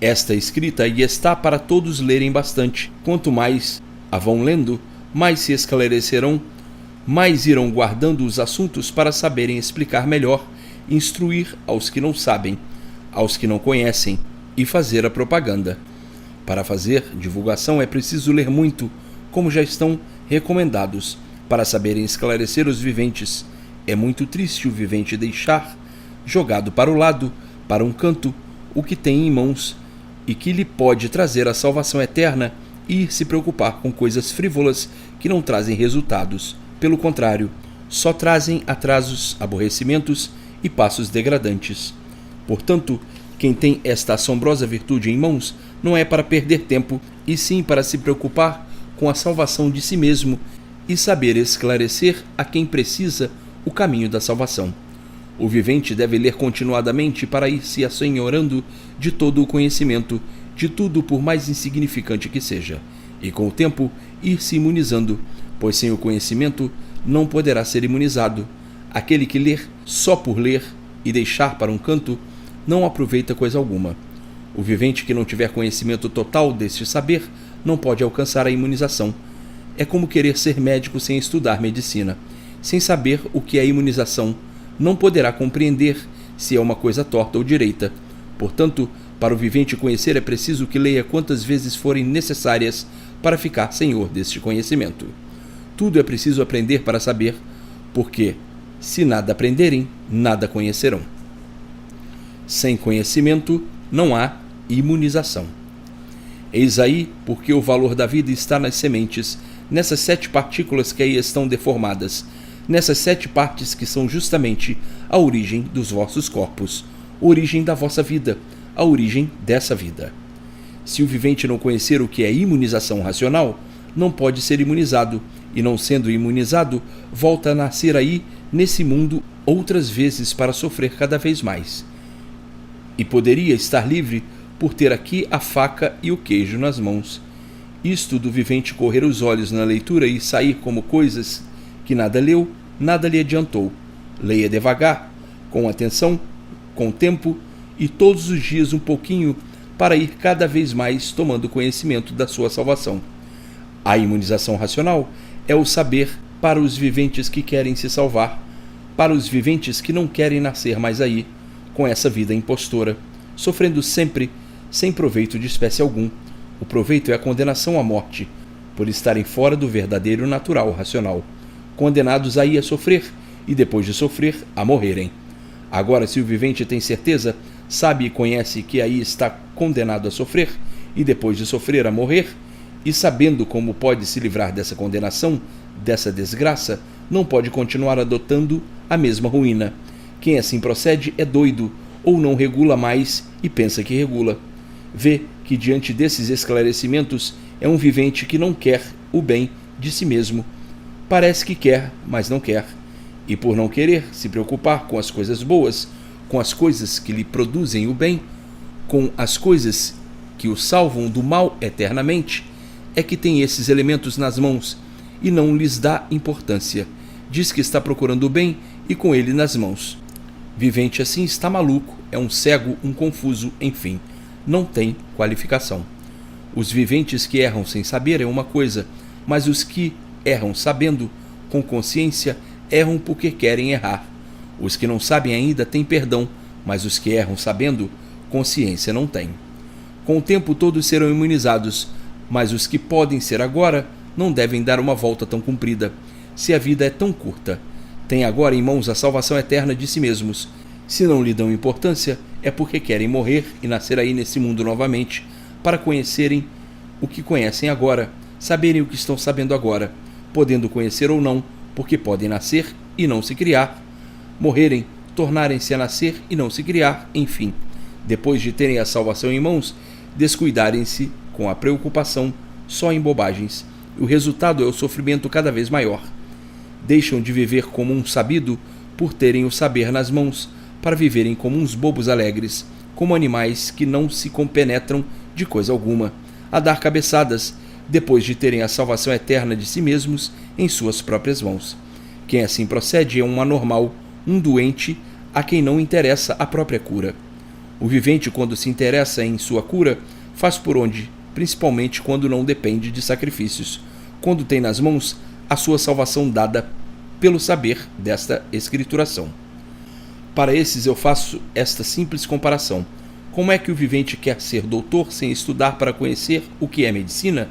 Esta escrita aí está para todos lerem bastante. Quanto mais a vão lendo, mais se esclarecerão, mais irão guardando os assuntos para saberem explicar melhor, instruir aos que não sabem, aos que não conhecem, e fazer a propaganda. Para fazer divulgação é preciso ler muito, como já estão recomendados, para saberem esclarecer os viventes. É muito triste o vivente deixar, jogado para o lado, para um canto, o que tem em mãos e que lhe pode trazer a salvação eterna, e ir se preocupar com coisas frívolas que não trazem resultados. Pelo contrário, só trazem atrasos, aborrecimentos e passos degradantes. Portanto, quem tem esta assombrosa virtude em mãos não é para perder tempo, e sim para se preocupar com a salvação de si mesmo e saber esclarecer a quem precisa o caminho da salvação. O vivente deve ler continuadamente para ir se assenhorando de todo o conhecimento, de tudo por mais insignificante que seja, e com o tempo ir se imunizando, pois sem o conhecimento não poderá ser imunizado. Aquele que ler só por ler e deixar para um canto não aproveita coisa alguma. O vivente que não tiver conhecimento total deste saber não pode alcançar a imunização. É como querer ser médico sem estudar medicina. Sem saber o que é imunização, não poderá compreender se é uma coisa torta ou direita. Portanto, para o vivente conhecer é preciso que leia quantas vezes forem necessárias para ficar senhor deste conhecimento. Tudo é preciso aprender para saber, porque, se nada aprenderem, nada conhecerão. Sem conhecimento, não há imunização. Eis aí porque o valor da vida está nas sementes, nessas 7 partículas que aí estão deformadas, nessas 7 partes que são justamente a origem dos vossos corpos, a origem da vossa vida, a origem dessa vida. Se o vivente não conhecer o que é imunização racional, não pode ser imunizado, e não sendo imunizado, volta a nascer aí, nesse mundo, outras vezes para sofrer cada vez mais. E poderia estar livre por ter aqui a faca e o queijo nas mãos. Isto do vivente correr os olhos na leitura e sair como coisas que nada leu, nada lhe adiantou. Leia devagar, com atenção, com tempo, e todos os dias um pouquinho, para ir cada vez mais tomando conhecimento da sua salvação. A imunização racional é o saber para os viventes que querem se salvar, para os viventes que não querem nascer mais aí, com essa vida impostora, sofrendo sempre, sem proveito de espécie algum. O proveito é a condenação à morte, por estarem fora do verdadeiro natural racional, condenados aí a sofrer, e depois de sofrer, a morrerem. Agora, se o vivente tem certeza, sabe e conhece que aí está condenado a sofrer, e depois de sofrer, a morrer, e sabendo como pode se livrar dessa condenação, dessa desgraça, não pode continuar adotando a mesma ruína. Quem assim procede é doido, ou não regula mais e pensa que regula. Vê que diante desses esclarecimentos é um vivente que não quer o bem de si mesmo. Parece que quer, mas não quer. E por não querer se preocupar com as coisas boas, com as coisas que lhe produzem o bem, com as coisas que o salvam do mal eternamente, é que tem esses elementos nas mãos e não lhes dá importância. Diz que está procurando o bem e com ele nas mãos. Vivente assim está maluco, é um cego, um confuso, enfim, não tem qualificação. Os viventes que erram sem saber é uma coisa, mas os que erram sabendo, com consciência, erram porque querem errar. Os que não sabem ainda têm perdão, mas os que erram sabendo, consciência não têm. Com o tempo todos serão imunizados, mas os que podem ser agora não devem dar uma volta tão comprida, se a vida é tão curta. Têm agora em mãos a salvação eterna de si mesmos. Se não lhe dão importância, é porque querem morrer e nascer aí nesse mundo novamente, para conhecerem o que conhecem agora, saberem o que estão sabendo agora, podendo conhecer ou não, porque podem nascer e não se criar, morrerem, tornarem-se a nascer e não se criar, enfim, depois de terem a salvação em mãos, descuidarem-se com a preocupação só em bobagens. O resultado é o sofrimento cada vez maior. Deixam de viver como um sabido por terem o saber nas mãos, para viverem como uns bobos alegres, como animais que não se compenetram de coisa alguma, a dar cabeçadas, depois de terem a salvação eterna de si mesmos em suas próprias mãos. Quem assim procede é um anormal, um doente, a quem não interessa a própria cura. O vivente, quando se interessa em sua cura, faz por onde, principalmente quando não depende de sacrifícios, quando tem nas mãos a sua salvação dada pelo saber desta escrituração. Para esses eu faço esta simples comparação. Como é que o vivente quer ser doutor sem estudar para conhecer o que é medicina?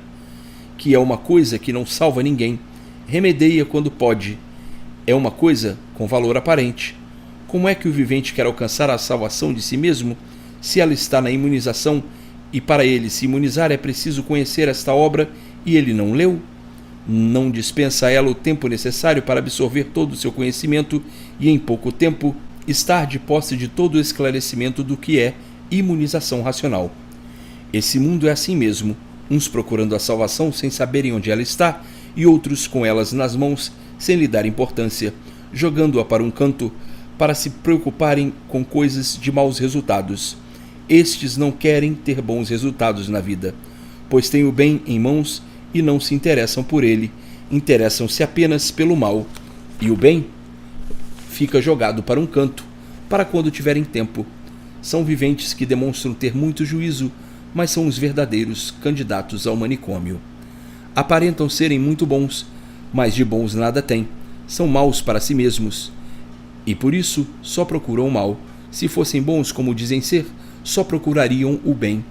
Que é uma coisa que não salva ninguém, remedeia quando pode. É uma coisa com valor aparente. Como é que o vivente quer alcançar a salvação de si mesmo, se ela está na imunização, e para ele se imunizar é preciso conhecer esta obra, e ele não leu? Não dispensa a ela o tempo necessário para absorver todo o seu conhecimento e, em pouco tempo, estar de posse de todo o esclarecimento do que é imunização racional. Esse mundo é assim mesmo, uns procurando a salvação sem saberem onde ela está, e outros com elas nas mãos sem lhe dar importância, jogando-a para um canto para se preocuparem com coisas de maus resultados. Estes não querem ter bons resultados na vida, pois têm o bem em mãos e não se interessam por ele, interessam-se apenas pelo mal, e o bem fica jogado para um canto, para quando tiverem tempo. São viventes que demonstram ter muito juízo, mas são os verdadeiros candidatos ao manicômio. Aparentam serem muito bons, mas de bons nada têm. São maus para si mesmos, e por isso só procuram o mal. Se fossem bons como dizem ser, só procurariam o bem,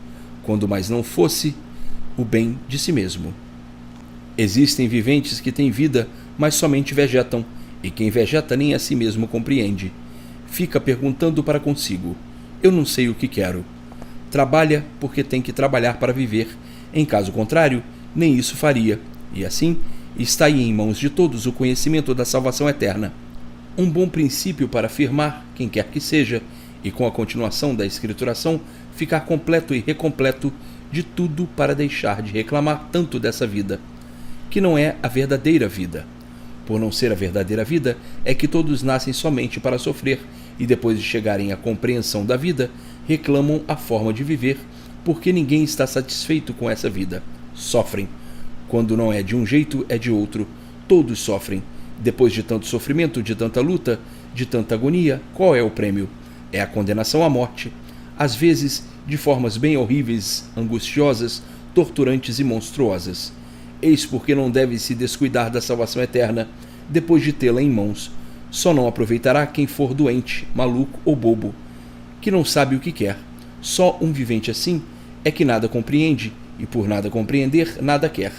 quando mais não fosse o bem de si mesmo. Existem viventes que têm vida, mas somente vegetam, e quem vegeta nem a si mesmo compreende. Fica perguntando para consigo: eu não sei o que quero. Trabalha porque tem que trabalhar para viver, em caso contrário, nem isso faria, e assim está aí em mãos de todos o conhecimento da salvação eterna. Um bom princípio para afirmar, quem quer que seja, e com a continuação da escrituração, ficar completo e recompleto de tudo para deixar de reclamar tanto dessa vida, que não é a verdadeira vida. Por não ser a verdadeira vida, é que todos nascem somente para sofrer, e depois de chegarem à compreensão da vida, reclamam a forma de viver, porque ninguém está satisfeito com essa vida. Sofrem. Quando não é de um jeito, é de outro. Todos sofrem. Depois de tanto sofrimento, de tanta luta, de tanta agonia, qual é o prêmio? É a condenação à morte. Às vezes, de formas bem horríveis, angustiosas, torturantes e monstruosas. Eis porque não deve se descuidar da salvação eterna, depois de tê-la em mãos, Só não aproveitará quem for doente, maluco ou bobo, que não sabe o que quer. Só um vivente assim é que nada compreende, e por nada compreender, nada quer.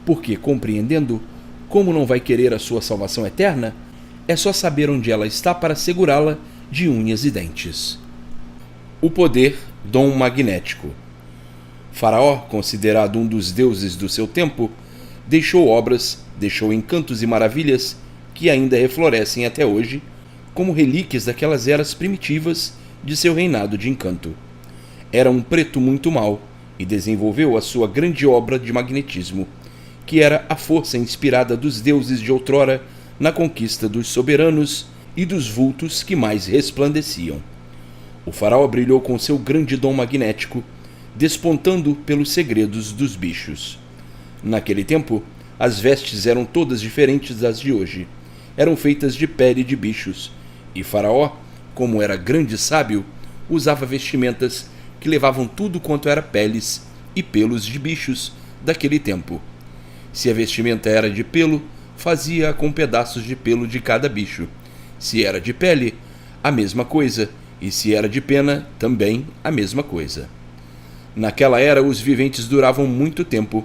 Porque, compreendendo, como não vai querer a sua salvação eterna, é só saber onde ela está para segurá-la de unhas e dentes. O poder, dom magnético. Faraó, considerado um dos deuses do seu tempo, deixou obras, deixou encantos e maravilhas que ainda reflorescem até hoje, como relíquias daquelas eras primitivas de seu reinado de encanto. Era um preto muito mau e desenvolveu a sua grande obra de magnetismo, que era a força inspirada dos deuses de outrora na conquista dos soberanos e dos vultos que mais resplandeciam. O faraó brilhou com seu grande dom magnético, despontando pelos segredos dos bichos. Naquele tempo, as vestes eram todas diferentes das de hoje. Eram feitas de pele de bichos, e Faraó, como era grande sábio, usava vestimentas que levavam tudo quanto era peles e pelos de bichos daquele tempo. Se a vestimenta era de pelo, fazia-a com pedaços de pelo de cada bicho. Se era de pele, a mesma coisa, e se era de pena, também a mesma coisa. Naquela era, os viventes duravam muito tempo,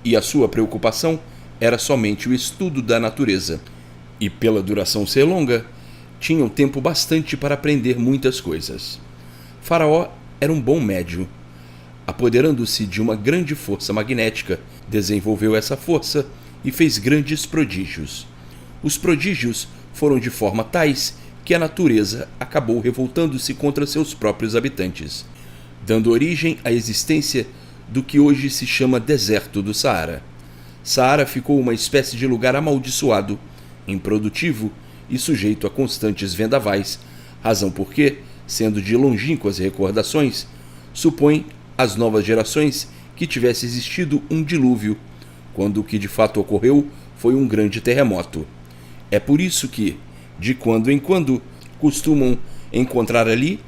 e a sua preocupação era somente o estudo da natureza, e pela duração ser longa, tinham tempo bastante para aprender muitas coisas. Faraó era um bom médium. Apoderando-se de uma grande força magnética, desenvolveu essa força e fez grandes prodígios. Os prodígios foram de forma tais que a natureza acabou revoltando-se contra seus próprios habitantes, dando origem à existência do que hoje se chama deserto do Saara. Saara ficou uma espécie de lugar amaldiçoado, improdutivo e sujeito a constantes vendavais, razão porque, sendo de longínquas recordações, supõe as novas gerações que tivesse existido um dilúvio, quando o que de fato ocorreu foi um grande terremoto. É por isso que, de quando em quando, costumam encontrar ali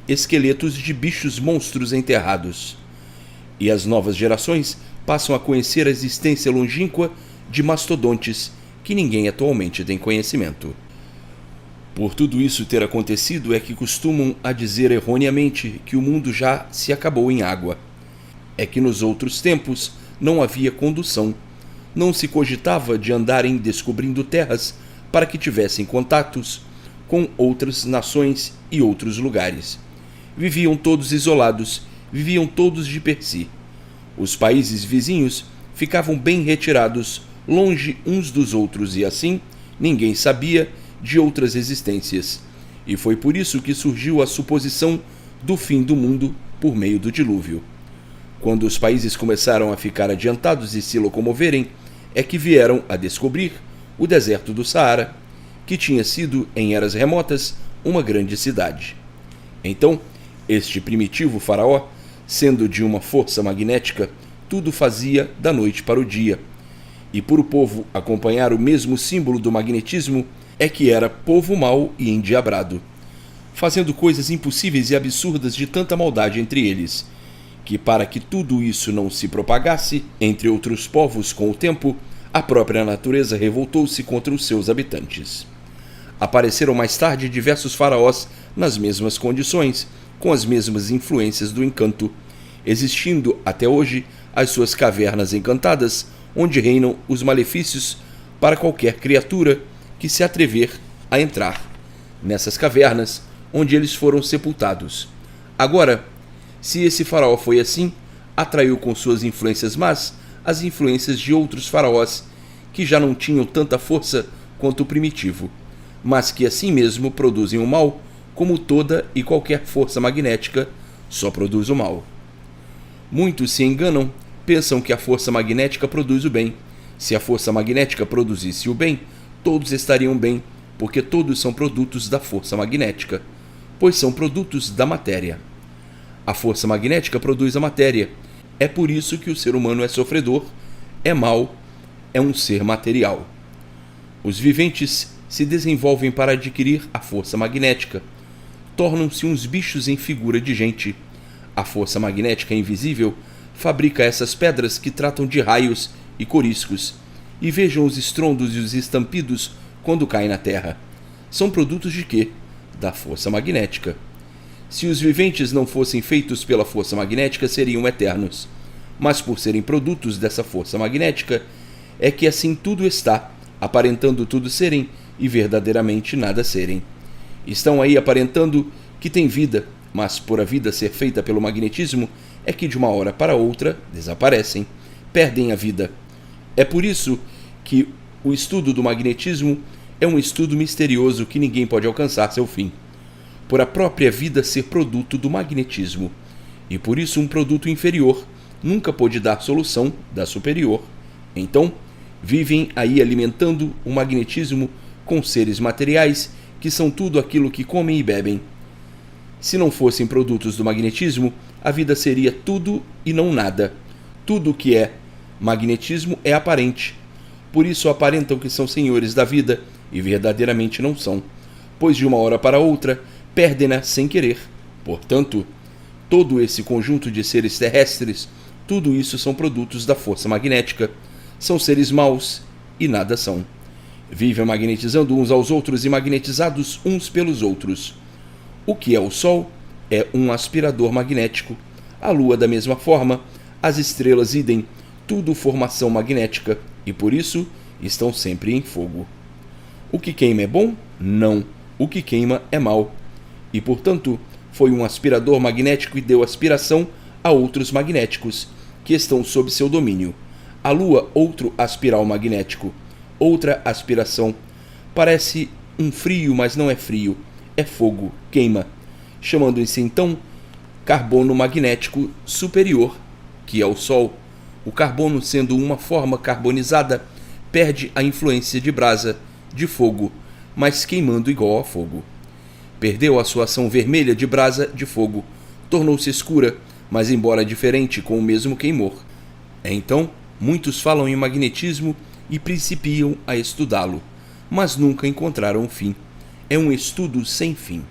esqueletos de bichos monstros enterrados. E as novas gerações passam a conhecer a existência longínqua de mastodontes que ninguém atualmente tem conhecimento. Por tudo isso ter acontecido é que costumam a dizer erroneamente que o mundo já se acabou em água. É que nos outros tempos não havia condução, não se cogitava de andarem descobrindo terras para que tivessem contatos com outras nações e outros lugares. Viviam todos isolados, viviam todos de per si. Os países vizinhos ficavam bem retirados, longe uns dos outros, e assim ninguém sabia de outras existências. E foi por isso que surgiu a suposição do fim do mundo por meio do dilúvio. Quando os países começaram a ficar adiantados e se locomoverem, é que vieram a descobrir o deserto do Saara, que tinha sido, em eras remotas, uma grande cidade. Então, este primitivo faraó, sendo de uma força magnética, tudo fazia da noite para o dia. E por o povo acompanhar o mesmo símbolo do magnetismo, é que era povo mau e endiabrado, fazendo coisas impossíveis e absurdas de tanta maldade entre eles, que para que tudo isso não se propagasse entre outros povos com o tempo, a própria natureza revoltou-se contra os seus habitantes. Apareceram mais tarde diversos faraós nas mesmas condições, com as mesmas influências do encanto, existindo até hoje as suas cavernas encantadas, onde reinam os malefícios para qualquer criatura que se atrever a entrar nessas cavernas onde eles foram sepultados. Agora, se esse faraó foi assim, atraiu com suas influências más as influências de outros faraós que já não tinham tanta força quanto o primitivo, mas que assim mesmo produzem o mal, como toda e qualquer força magnética só produz o mal. Muitos se enganam, pensam que a força magnética produz o bem. Se a força magnética produzisse o bem, todos estariam bem, porque todos são produtos da força magnética, pois são produtos da matéria. A força magnética produz a matéria. É por isso que o ser humano é sofredor, é mau, é um ser material. Os viventes se desenvolvem para adquirir a força magnética. Tornam-se uns bichos em figura de gente. A força magnética invisível fabrica essas pedras que tratam de raios e coriscos, e vejam os estrondos e os estampidos quando caem na terra. são produtos de quê? Da força magnética. Se os viventes não fossem feitos pela força magnética, seriam eternos. Mas por serem produtos dessa força magnética, é que assim tudo está, aparentando tudo serem e verdadeiramente nada serem. Estão aí aparentando que tem vida, mas por a vida ser feita pelo magnetismo, é que de uma hora para outra desaparecem, perdem a vida. É por isso que o estudo do magnetismo é um estudo misterioso que ninguém pode alcançar seu fim. Por a própria vida ser produto do magnetismo, e por isso um produto inferior nunca pôde dar solução da superior. Então, vivem aí alimentando o magnetismo com seres materiais que são tudo aquilo que comem e bebem. Se não fossem produtos do magnetismo, a vida seria tudo e não nada. Tudo o que é magnetismo é aparente. Por isso aparentam que são senhores da vida e verdadeiramente não são, pois de uma hora para outra perdem-na sem querer. Portanto, todo esse conjunto de seres terrestres, tudo isso são produtos da força magnética, são seres maus e nada são. Vivem magnetizando uns aos outros e magnetizados uns pelos outros. O que é o Sol? É um aspirador magnético. A Lua da mesma forma, as estrelas idem, tudo formação magnética, e por isso estão sempre em fogo. O que queima é bom? Não. O que queima é mau. E, portanto, foi um aspirador magnético e deu aspiração a outros magnéticos, que estão sob seu domínio. A Lua, outro aspiral magnético, outra aspiração. Parece um frio, mas não é frio, é fogo, queima, chamando-se então carbono magnético superior, que é o Sol. O carbono, sendo uma forma carbonizada, perde a influência de brasa, de fogo, mas queimando igual a fogo. Perdeu a sua ação vermelha de brasa de fogo, tornou-se escura, mas embora diferente com o mesmo queimor. Então, muitos falam em magnetismo e principiam a estudá-lo, mas nunca encontraram o fim. É um estudo sem fim.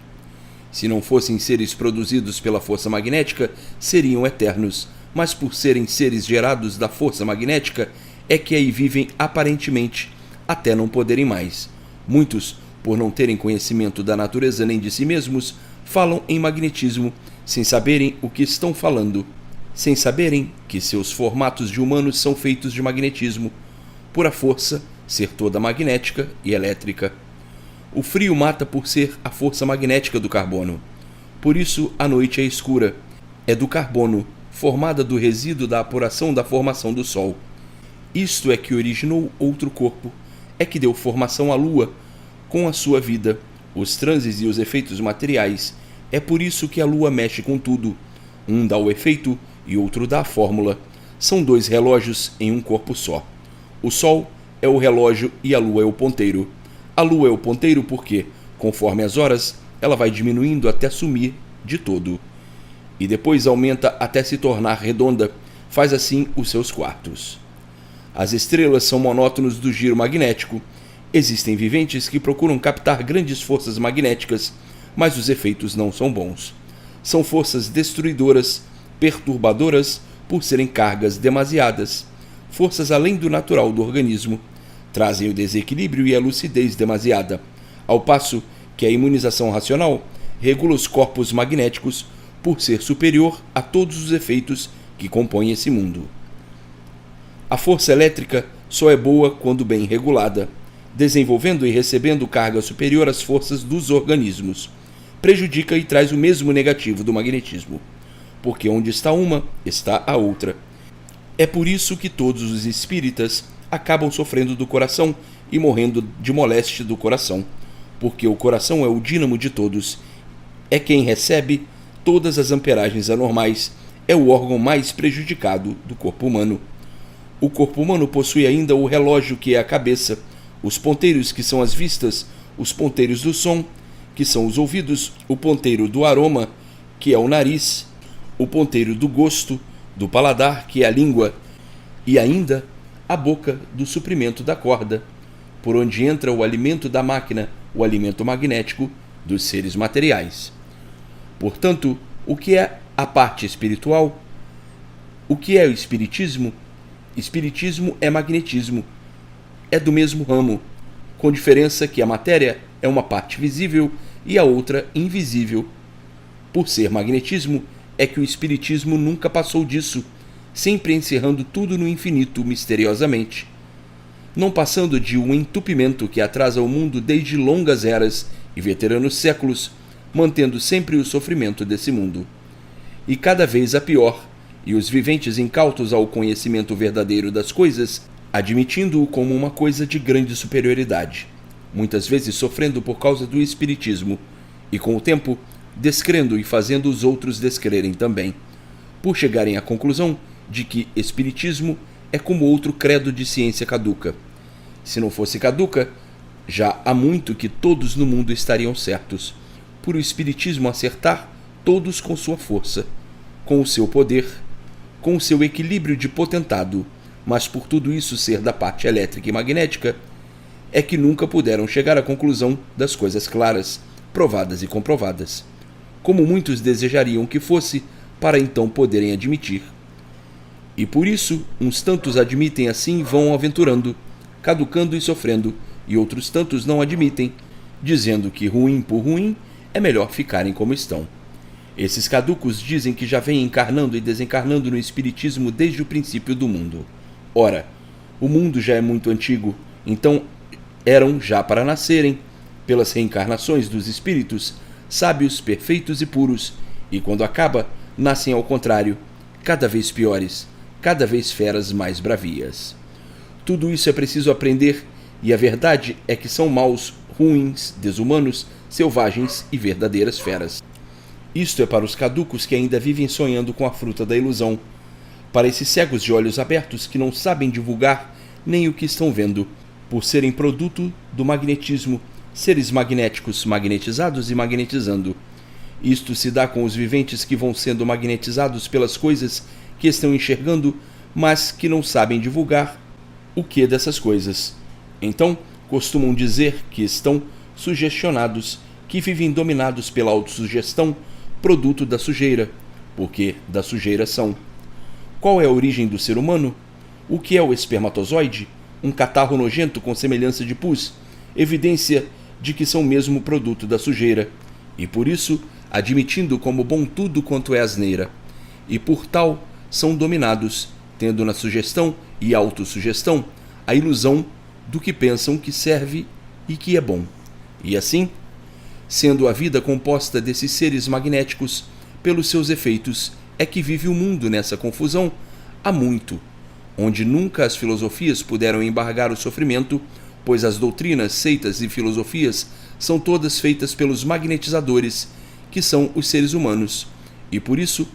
Se não fossem seres produzidos pela força magnética, seriam eternos, mas por serem seres gerados da força magnética, é que aí vivem aparentemente, até não poderem mais. Muitos, por não terem conhecimento da natureza nem de si mesmos, falam em magnetismo, sem saberem o que estão falando, sem saberem que seus formatos de humanos são feitos de magnetismo, por a força ser toda magnética e elétrica. O frio mata por ser a força magnética do carbono. Por isso a noite é escura. É do carbono, formada do resíduo da apuração da formação do Sol. Isto é que originou outro corpo, é que deu formação à Lua, com a sua vida, os transes e os efeitos materiais. É por isso que a Lua mexe com tudo. Um dá o efeito e outro dá a fórmula. São dois relógios em um corpo só. O Sol é o relógio e a Lua é o ponteiro. A Lua é o ponteiro porque, conforme as horas, ela vai diminuindo até sumir de todo. E depois aumenta até se tornar redonda, faz assim os seus quartos. As estrelas são monótonos do giro magnético. Existem viventes que procuram captar grandes forças magnéticas, mas os efeitos não são bons. São forças destruidoras, perturbadoras por serem cargas demasiadas, forças além do natural do organismo. Trazem o desequilíbrio e a lucidez demasiada, ao passo que a imunização racional regula os corpos magnéticos por ser superior a todos os efeitos que compõem esse mundo. A força elétrica só é boa quando bem regulada, desenvolvendo e recebendo carga superior às forças dos organismos. Prejudica e traz o mesmo negativo do magnetismo, porque onde está uma, está a outra. É por isso que todos os espíritas acabam sofrendo do coração e morrendo de moléstia do coração, porque o coração é o dínamo de todos, é quem recebe todas as amperagens anormais, é o órgão mais prejudicado do corpo humano. O corpo humano possui ainda o relógio, que é a cabeça, os ponteiros, que são as vistas, os ponteiros do som, que são os ouvidos, o ponteiro do aroma, que é o nariz, o ponteiro do gosto, do paladar, que é a língua, e ainda a boca do suprimento da corda, por onde entra o alimento da máquina, o alimento magnético dos seres materiais. Portanto, o que é a parte espiritual? O que é o espiritismo? Espiritismo é magnetismo. É do mesmo ramo, com diferença que a matéria é uma parte visível e a outra invisível. Por ser magnetismo, é que o espiritismo nunca passou disso, sempre encerrando tudo no infinito misteriosamente, não passando de um entupimento que atrasa o mundo desde longas eras e veteranos séculos, mantendo sempre o sofrimento desse mundo. E cada vez a pior, e os viventes incautos ao conhecimento verdadeiro das coisas, admitindo-o como uma coisa de grande superioridade, muitas vezes sofrendo por causa do espiritismo, e com o tempo descrendo e fazendo os outros descrerem também, por chegarem à conclusão de que espiritismo é como outro credo de ciência caduca. Se não fosse caduca, já há muito que todos no mundo estariam certos, por o espiritismo acertar todos com sua força, com o seu poder, com o seu equilíbrio de potentado, mas por tudo isso ser da parte elétrica e magnética, é que nunca puderam chegar à conclusão das coisas claras, provadas e comprovadas, como muitos desejariam que fosse, para então poderem admitir. E por isso, uns tantos admitem assim e vão aventurando, caducando e sofrendo, e outros tantos não admitem, dizendo que ruim por ruim é melhor ficarem como estão. Esses caducos dizem que já vêm encarnando e desencarnando no espiritismo desde o princípio do mundo. Ora, o mundo já é muito antigo, então eram já para nascerem, pelas reencarnações dos espíritos, sábios, perfeitos e puros, e quando acaba, nascem ao contrário, cada vez piores, cada vez feras mais bravias. Tudo isso é preciso aprender, e a verdade é que são maus, ruins, desumanos, selvagens e verdadeiras feras. Isto é para os caducos que ainda vivem sonhando com a fruta da ilusão, para esses cegos de olhos abertos que não sabem divulgar nem o que estão vendo, por serem produto do magnetismo, seres magnéticos magnetizados e magnetizando. Isto se dá com os viventes que vão sendo magnetizados pelas coisas que estão enxergando, mas que não sabem divulgar o que dessas coisas. Então, costumam dizer que estão sugestionados, que vivem dominados pela autossugestão, produto da sujeira, porque da sujeira são. Qual é a origem do ser humano? O que é o espermatozoide? Um catarro nojento com semelhança de pus, evidência de que são mesmo produto da sujeira, e por isso, admitindo como bom tudo quanto é asneira, e por tal são dominados, tendo na sugestão e autossugestão a ilusão do que pensam que serve e que é bom. E assim, sendo a vida composta desses seres magnéticos, pelos seus efeitos, é que vive o mundo nessa confusão há muito, onde nunca as filosofias puderam embargar o sofrimento, pois as doutrinas, seitas e filosofias são todas feitas pelos magnetizadores, que são os seres humanos, e por isso,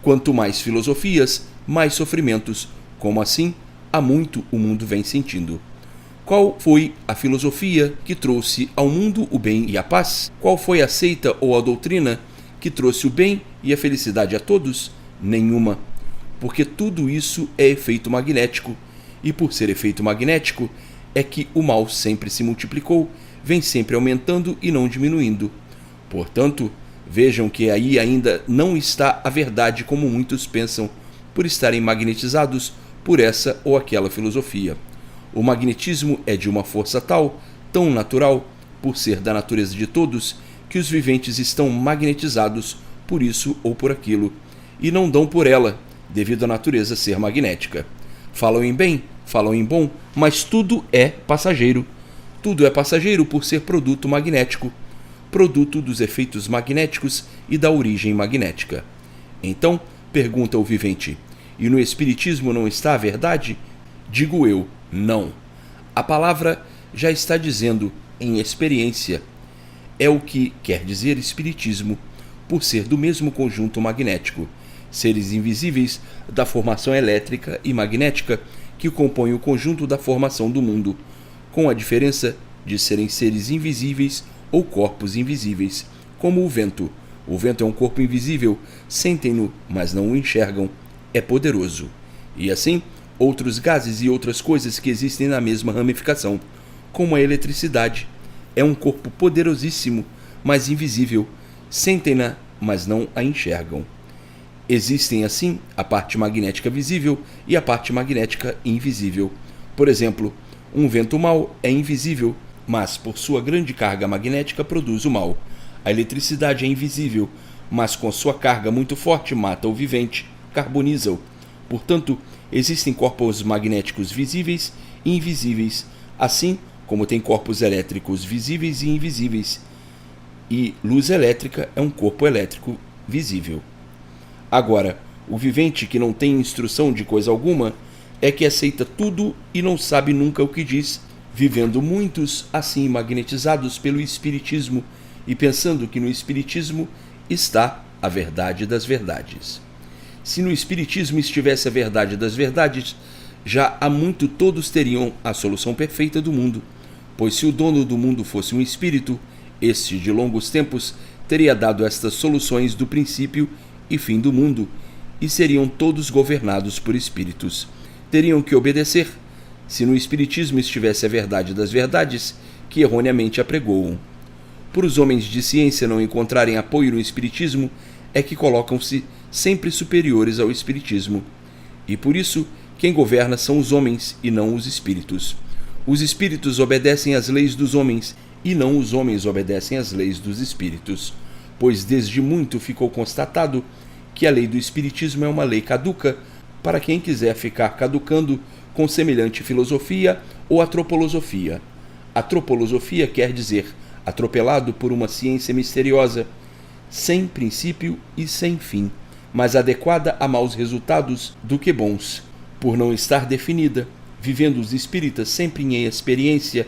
quanto mais filosofias, mais sofrimentos, como assim, há muito o mundo vem sentindo. Qual foi a filosofia que trouxe ao mundo o bem e a paz? Qual foi a seita ou a doutrina que trouxe o bem e a felicidade a todos? Nenhuma, porque tudo isso é efeito magnético, e por ser efeito magnético, é que o mal sempre se multiplicou, vem sempre aumentando e não diminuindo. Portanto, vejam que aí ainda não está a verdade como muitos pensam, por estarem magnetizados por essa ou aquela filosofia. O magnetismo é de uma força tal, tão natural, por ser da natureza de todos, que os viventes estão magnetizados por isso ou por aquilo, e não dão por ela, devido à natureza ser magnética. Falam em bem, falam em bom, mas tudo é passageiro. Tudo é passageiro por ser produto magnético, produto dos efeitos magnéticos e da origem magnética. Então, pergunta o vivente, e no Espiritismo não está a verdade? Digo eu, não. A palavra já está dizendo, em experiência, é o que quer dizer Espiritismo, por ser do mesmo conjunto magnético, seres invisíveis da formação elétrica e magnética que compõem o conjunto da formação do mundo, com a diferença de serem seres invisíveis ou corpos invisíveis, como o vento. O vento é um corpo invisível, sentem-no, mas não o enxergam, é poderoso. E assim, outros gases e outras coisas que existem na mesma ramificação, como a eletricidade, é um corpo poderosíssimo, mas invisível, sentem-na, mas não a enxergam. Existem, assim, a parte magnética visível e a parte magnética invisível. Por exemplo, um vento mau é invisível, mas por sua grande carga magnética produz o mal. A eletricidade é invisível, mas com sua carga muito forte mata o vivente, carboniza-o. Portanto, existem corpos magnéticos visíveis e invisíveis, assim como tem corpos elétricos visíveis e invisíveis. E luz elétrica é um corpo elétrico visível. Agora, o vivente que não tem instrução de coisa alguma é que aceita tudo e não sabe nunca o que diz, vivendo muitos assim magnetizados pelo espiritismo e pensando que no espiritismo está a verdade das verdades. Se no espiritismo estivesse a verdade das verdades, já há muito todos teriam a solução perfeita do mundo, pois se o dono do mundo fosse um espírito, este de longos tempos teria dado estas soluções do princípio e fim do mundo, e seriam todos governados por espíritos. Teriam que obedecer, se no espiritismo estivesse a verdade das verdades, que erroneamente apregoam. Por os homens de ciência não encontrarem apoio no espiritismo, é que colocam-se sempre superiores ao espiritismo. E por isso, quem governa são os homens e não os espíritos. Os espíritos obedecem às leis dos homens e não os homens obedecem às leis dos espíritos, pois desde muito ficou constatado que a lei do espiritismo é uma lei caduca para quem quiser ficar caducando com semelhante filosofia ou antroposofia. Antroposofia quer dizer atropelado por uma ciência misteriosa, sem princípio e sem fim, mas adequada a maus resultados do que bons, por não estar definida, vivendo os espíritas sempre em experiência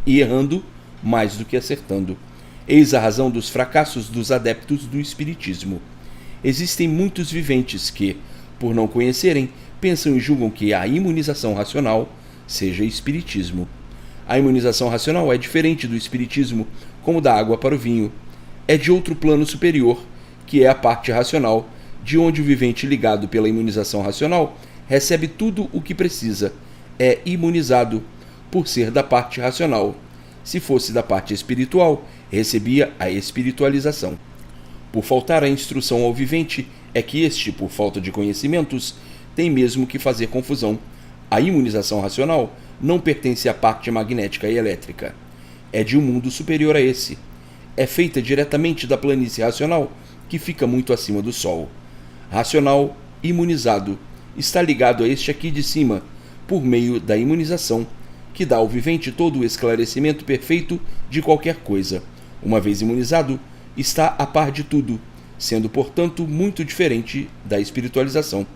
e errando mais do que acertando. Eis a razão dos fracassos dos adeptos do espiritismo. Existem muitos viventes que, por não conhecerem, pensam e julgam que a imunização racional seja espiritismo. A imunização racional é diferente do espiritismo, como da água para o vinho. É de outro plano superior, que é a parte racional, de onde o vivente ligado pela imunização racional recebe tudo o que precisa. É imunizado por ser da parte racional. Se fosse da parte espiritual, recebia a espiritualização. Por faltar a instrução ao vivente, é que este, por falta de conhecimentos, tem mesmo que fazer confusão. A imunização racional não pertence à parte magnética e elétrica. É de um mundo superior a esse. É feita diretamente da planície racional, que fica muito acima do Sol. Racional, imunizado, está ligado a este aqui de cima, por meio da imunização, que dá ao vivente todo o esclarecimento perfeito de qualquer coisa. Uma vez imunizado, está a par de tudo, sendo, portanto, muito diferente da espiritualização.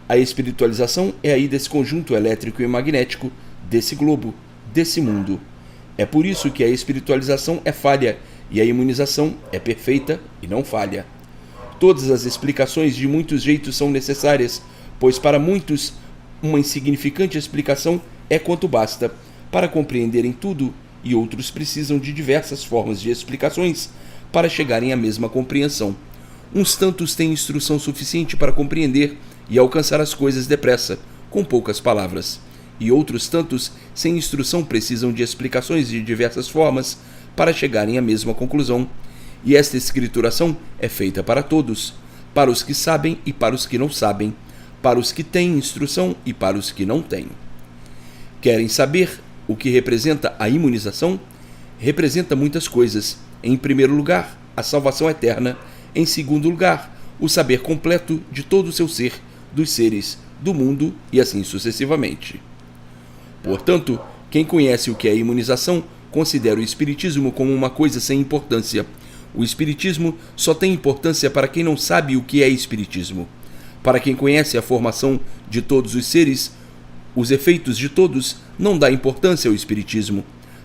A espiritualização é aí desse conjunto elétrico e magnético, desse globo, desse mundo. É por isso que a espiritualização é falha e a imunização é perfeita e não falha. Todas as explicações de muitos jeitos são necessárias, pois para muitos uma insignificante explicação é quanto basta para compreenderem tudo, e outros precisam de diversas formas de explicações para chegarem à mesma compreensão. Uns tantos têm instrução suficiente para compreender e alcançar as coisas depressa, com poucas palavras, e outros tantos, sem instrução, precisam de explicações de diversas formas para chegarem à mesma conclusão. E esta escrituração é feita para todos, para os que sabem e para os que não sabem, para os que têm instrução e para os que não têm. Querem saber o que representa a imunização? Representa muitas coisas. Em primeiro lugar, a salvação eterna. Em segundo lugar, o saber completo de todo o seu ser, dos seres, do mundo e assim sucessivamente. Portanto, quem conhece o que é a imunização, considera o espiritismo como uma coisa sem importância. O espiritismo só tem importância para quem não sabe o que é espiritismo. Para quem conhece a formação de todos os seres, os efeitos de todos, não dá importância ao espiritismo.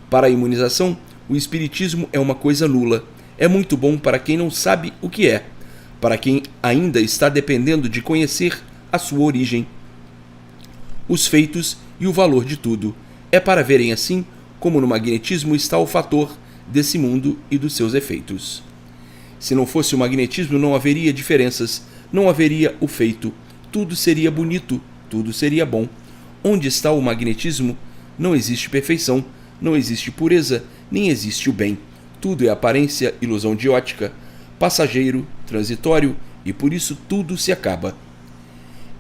Para a imunização, o espiritismo é uma coisa nula. É muito bom para quem não sabe o que é, para quem ainda está dependendo de conhecer a sua origem, os feitos e o valor de tudo. É para verem assim como no magnetismo está o fator desse mundo e dos seus efeitos. Se não fosse o magnetismo, não haveria diferenças, não haveria o feito, tudo seria bonito, tudo seria bom. Onde está o magnetismo, não existe perfeição, não existe pureza, nem existe o bem. Tudo é aparência, ilusão de ótica, passageiro, transitório, e por isso tudo se acaba.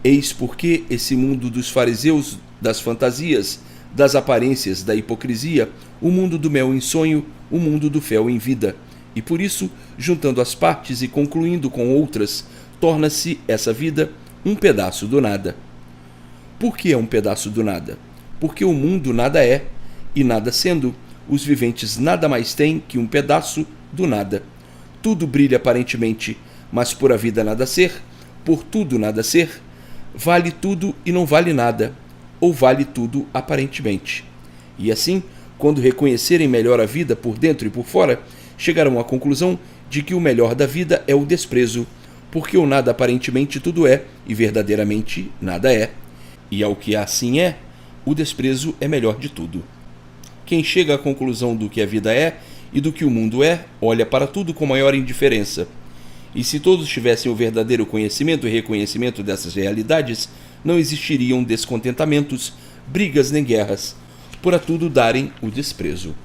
Eis porque esse mundo dos fariseus, das fantasias, das aparências da hipocrisia, o mundo do mel em sonho, o mundo do fel em vida. E por isso, juntando as partes e concluindo com outras, torna-se essa vida um pedaço do nada. Por que é um pedaço do nada? Porque o mundo nada é, e nada sendo, os viventes nada mais têm que um pedaço do nada. Tudo brilha aparentemente, mas por a vida nada ser, por tudo nada ser, vale tudo e não vale nada, ou vale tudo aparentemente. E assim, quando reconhecerem melhor a vida por dentro e por fora, chegarão à conclusão de que o melhor da vida é o desprezo, porque o nada aparentemente tudo é, e verdadeiramente nada é. E ao que assim é, o desprezo é melhor de tudo. Quem chega à conclusão do que a vida é e do que o mundo é, olha para tudo com maior indiferença. E se todos tivessem o verdadeiro conhecimento e reconhecimento dessas realidades, não existiriam descontentamentos, brigas nem guerras, por a tudo darem o desprezo.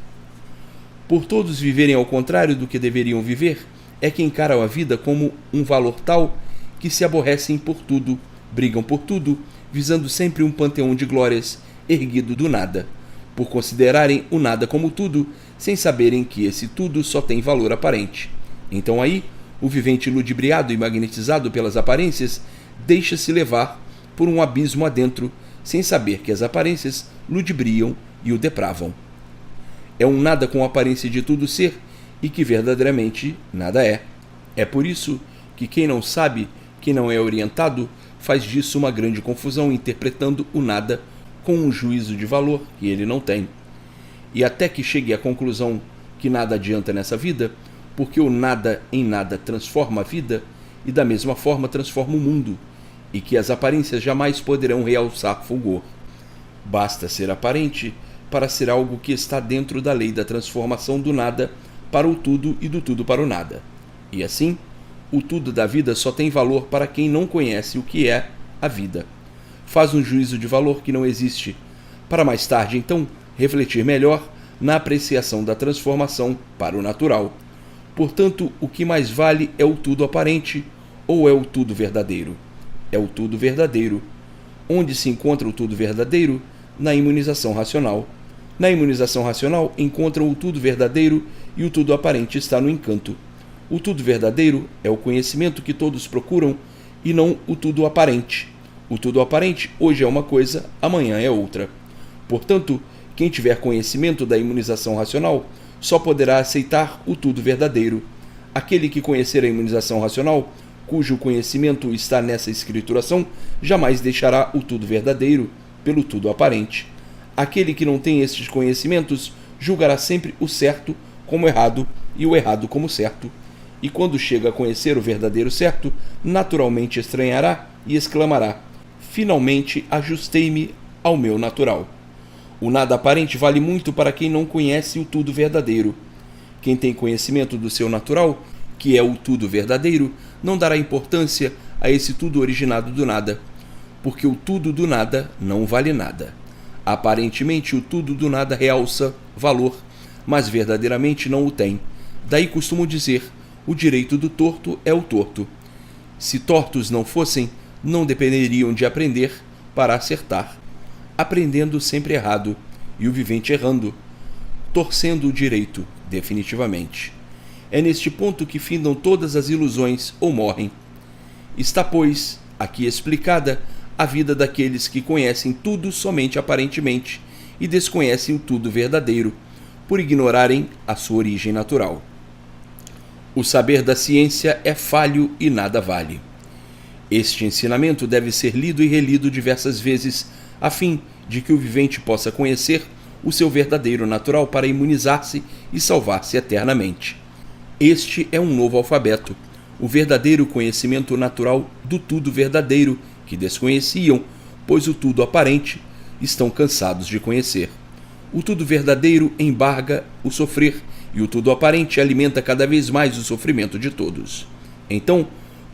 Por todos viverem ao contrário do que deveriam viver, é que encaram a vida como um valor tal que se aborrecem por tudo, brigam por tudo, visando sempre um panteão de glórias erguido do nada, por considerarem o nada como tudo, sem saberem que esse tudo só tem valor aparente. Então aí, o vivente ludibriado e magnetizado pelas aparências deixa-se levar por um abismo adentro, sem saber que as aparências ludibriam e o depravam. É um nada com aparência de tudo ser e que verdadeiramente nada é. É por isso que quem não sabe, quem não é orientado, faz disso uma grande confusão, interpretando o nada com um juízo de valor que ele não tem. E até que chegue à conclusão que nada adianta nessa vida, porque o nada em nada transforma a vida e da mesma forma transforma o mundo, e que as aparências jamais poderão realçar fulgor. Basta ser aparente para ser algo que está dentro da lei da transformação do nada para o tudo e do tudo para o nada. E assim, o tudo da vida só tem valor para quem não conhece o que é a vida. Faz um juízo de valor que não existe, para mais tarde, então, refletir melhor na apreciação da transformação para o natural. Portanto, o que mais vale é o tudo aparente ou é o tudo verdadeiro? É o tudo verdadeiro. Onde se encontra o tudo verdadeiro? Na imunização racional. Na imunização racional encontram o tudo verdadeiro e o tudo aparente está no encanto. O tudo verdadeiro é o conhecimento que todos procuram e não o tudo aparente. O tudo aparente hoje é uma coisa, amanhã é outra. Portanto, quem tiver conhecimento da imunização racional só poderá aceitar o tudo verdadeiro. Aquele que conhecer a imunização racional, cujo conhecimento está nessa escrituração, jamais deixará o tudo verdadeiro pelo tudo aparente. Aquele que não tem estes conhecimentos julgará sempre o certo como errado e o errado como certo. E quando chega a conhecer o verdadeiro certo, naturalmente estranhará e exclamará: finalmente ajustei-me ao meu natural. O nada aparente vale muito para quem não conhece o tudo verdadeiro. Quem tem conhecimento do seu natural, que é o tudo verdadeiro, não dará importância a esse tudo originado do nada, porque o tudo do nada não vale nada. Aparentemente o tudo do nada realça valor, mas verdadeiramente não o tem. Daí costumo dizer: o direito do torto é o torto. Se tortos não fossem, não dependeriam de aprender para acertar, aprendendo sempre errado, e o vivente errando, torcendo o direito definitivamente. É neste ponto que findam todas as ilusões ou morrem. Está, pois, aqui explicada a vida daqueles que conhecem tudo somente aparentemente e desconhecem o tudo verdadeiro, por ignorarem a sua origem natural. O saber da ciência é falho e nada vale. Este ensinamento deve ser lido e relido diversas vezes, a fim de que o vivente possa conhecer o seu verdadeiro natural para imunizar-se e salvar-se eternamente. Este é um novo alfabeto, o verdadeiro conhecimento natural do tudo verdadeiro, que desconheciam, pois o tudo aparente estão cansados de conhecer. O tudo verdadeiro embarga o sofrer, e o tudo aparente alimenta cada vez mais o sofrimento de todos. Então,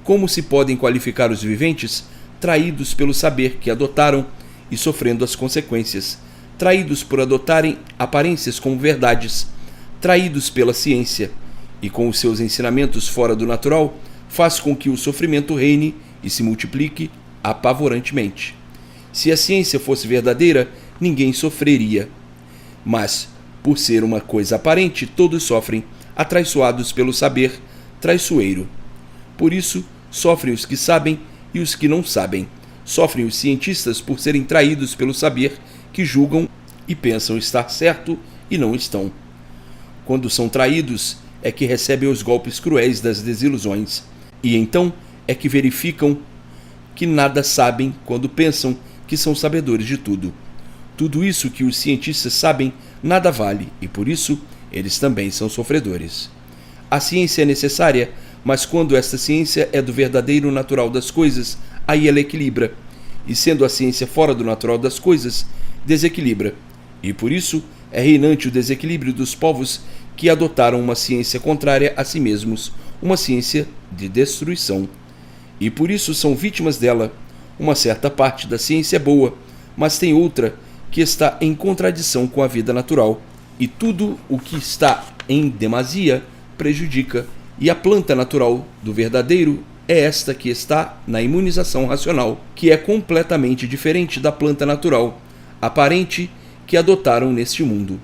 como se podem qualificar os viventes traídos pelo saber que adotaram e sofrendo as consequências, traídos por adotarem aparências como verdades, traídos pela ciência, e com os seus ensinamentos fora do natural, faz com que o sofrimento reine e se multiplique apavorantemente. Se a ciência fosse verdadeira, ninguém sofreria. Mas, por ser uma coisa aparente, todos sofrem, atraiçoados pelo saber traiçoeiro. Por isso, sofrem os que sabem e os que não sabem. Sofrem os cientistas por serem traídos pelo saber que julgam e pensam estar certo e não estão. Quando são traídos, é que recebem os golpes cruéis das desilusões. E então é que verificam que nada sabem quando pensam que são sabedores de tudo. Tudo isso que os cientistas sabem nada vale, e por isso eles também são sofredores. A ciência é necessária, mas quando esta ciência é do verdadeiro natural das coisas, aí ela equilibra. E sendo a ciência fora do natural das coisas, desequilibra. E por isso é reinante o desequilíbrio dos povos que adotaram uma ciência contrária a si mesmos, uma ciência de destruição. E por isso são vítimas dela. Uma certa parte da ciência é boa, mas tem outra que está em contradição com a vida natural. E tudo o que está em demasia prejudica. E a planta natural do verdadeiro é esta que está na imunização racional, que é completamente diferente da planta natural, aparente, que adotaram neste mundo.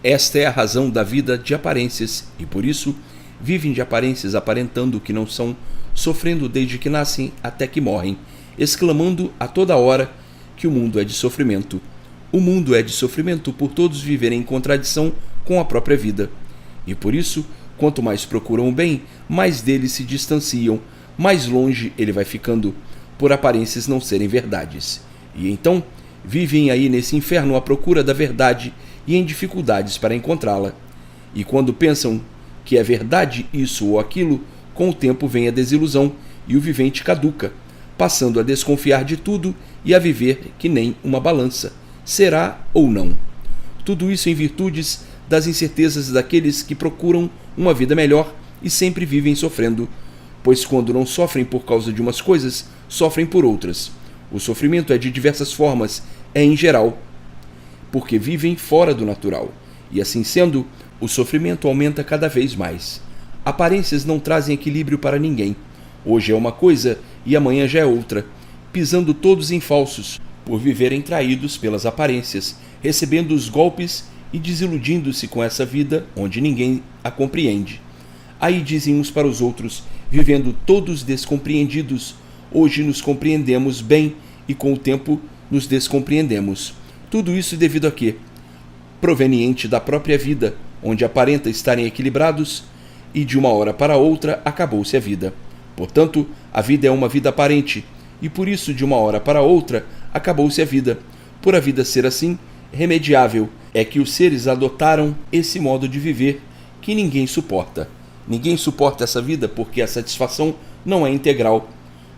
Esta é a razão da vida de aparências, e por isso vivem de aparências aparentando que não são, sofrendo desde que nascem até que morrem, exclamando a toda hora que o mundo é de sofrimento. O mundo é de sofrimento por todos viverem em contradição com a própria vida. E por isso, quanto mais procuram o bem, mais dele se distanciam, mais longe ele vai ficando, por aparências não serem verdades. E então, vivem aí nesse inferno à procura da verdade e em dificuldades para encontrá-la. E quando pensam que é verdade isso ou aquilo, com o tempo vem a desilusão e o vivente caduca, passando a desconfiar de tudo e a viver que nem uma balança. Será ou não? Tudo isso em virtudes das incertezas daqueles que procuram uma vida melhor e sempre vivem sofrendo, pois quando não sofrem por causa de umas coisas, sofrem por outras. O sofrimento é de diversas formas, é em geral, porque vivem fora do natural, e assim sendo, o sofrimento aumenta cada vez mais. Aparências não trazem equilíbrio para ninguém. Hoje é uma coisa e amanhã já é outra, pisando todos em falsos, por viverem traídos pelas aparências, recebendo os golpes e desiludindo-se com essa vida onde ninguém a compreende. Aí dizem uns para os outros, vivendo todos descompreendidos, hoje nos compreendemos bem e com o tempo nos descompreendemos. Tudo isso devido a quê? Proveniente da própria vida, onde aparenta estarem equilibrados e de uma hora para outra acabou-se a vida. Portanto, a vida é uma vida aparente e por isso de uma hora para outra acabou-se a vida. Por a vida ser assim, remediável é que os seres adotaram esse modo de viver que ninguém suporta. Ninguém suporta essa vida porque a satisfação não é integral,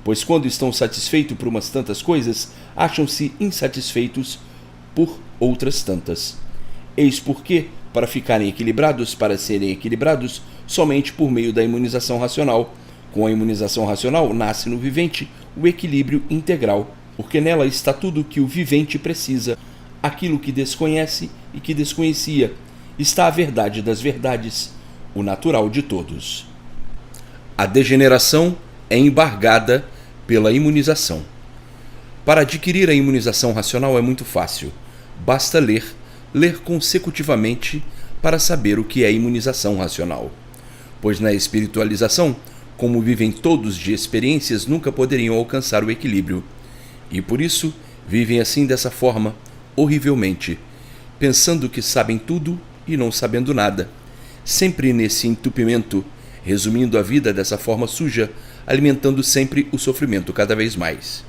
pois quando estão satisfeitos por umas tantas coisas, acham-se insatisfeitos por outras tantas. Eis porque, para ficarem equilibrados, para serem equilibrados, somente por meio da imunização racional. Com a imunização racional, nasce no vivente o equilíbrio integral, porque nela está tudo o que o vivente precisa, aquilo que desconhece e que desconhecia. Está a verdade das verdades, o natural de todos. A degeneração é embargada pela imunização. Para adquirir a imunização racional é muito fácil. Basta ler consecutivamente para saber o que é imunização racional. Pois na espiritualização, como vivem todos de experiências, nunca poderiam alcançar o equilíbrio. E por isso, vivem assim dessa forma, horrivelmente, pensando que sabem tudo e não sabendo nada. Sempre nesse entupimento, resumindo a vida dessa forma suja, alimentando sempre o sofrimento cada vez mais.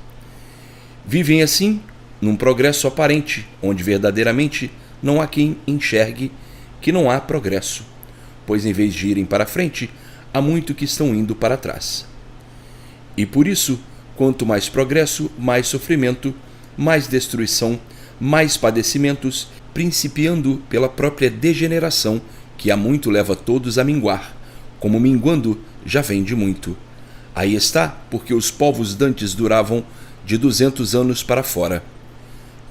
Vivem assim, num progresso aparente, onde verdadeiramente não há quem enxergue que não há progresso, pois em vez de irem para frente, há muito que estão indo para trás. E por isso, quanto mais progresso, mais sofrimento, mais destruição, mais padecimentos, principiando pela própria degeneração, que há muito leva todos a minguar, como minguando já vem de muito. Aí está, porque os povos dantes duravam de 200 anos para fora.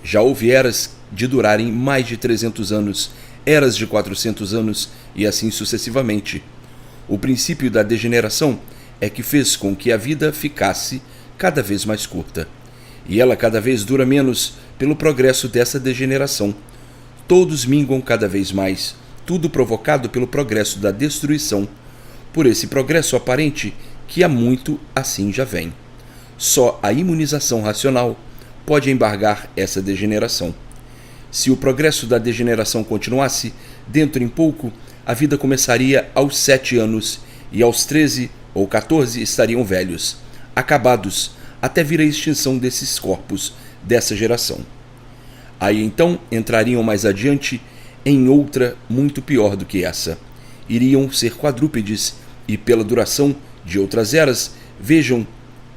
Já houve eras de durarem mais de 300 anos, eras de 400 anos e assim sucessivamente. O princípio da degeneração é que fez com que a vida ficasse cada vez mais curta. E ela cada vez dura menos pelo progresso dessa degeneração. Todos minguam cada vez mais, tudo provocado pelo progresso da destruição, por esse progresso aparente que há muito assim já vem. Só a imunização racional pode embargar essa degeneração. Se o progresso da degeneração continuasse, dentro em pouco, a vida começaria aos 7 anos e aos 13 ou 14 estariam velhos, acabados, até vir a extinção desses corpos, dessa geração. Aí então entrariam mais adiante em outra muito pior do que essa. Iriam ser quadrúpedes e, pela duração de outras eras, vejam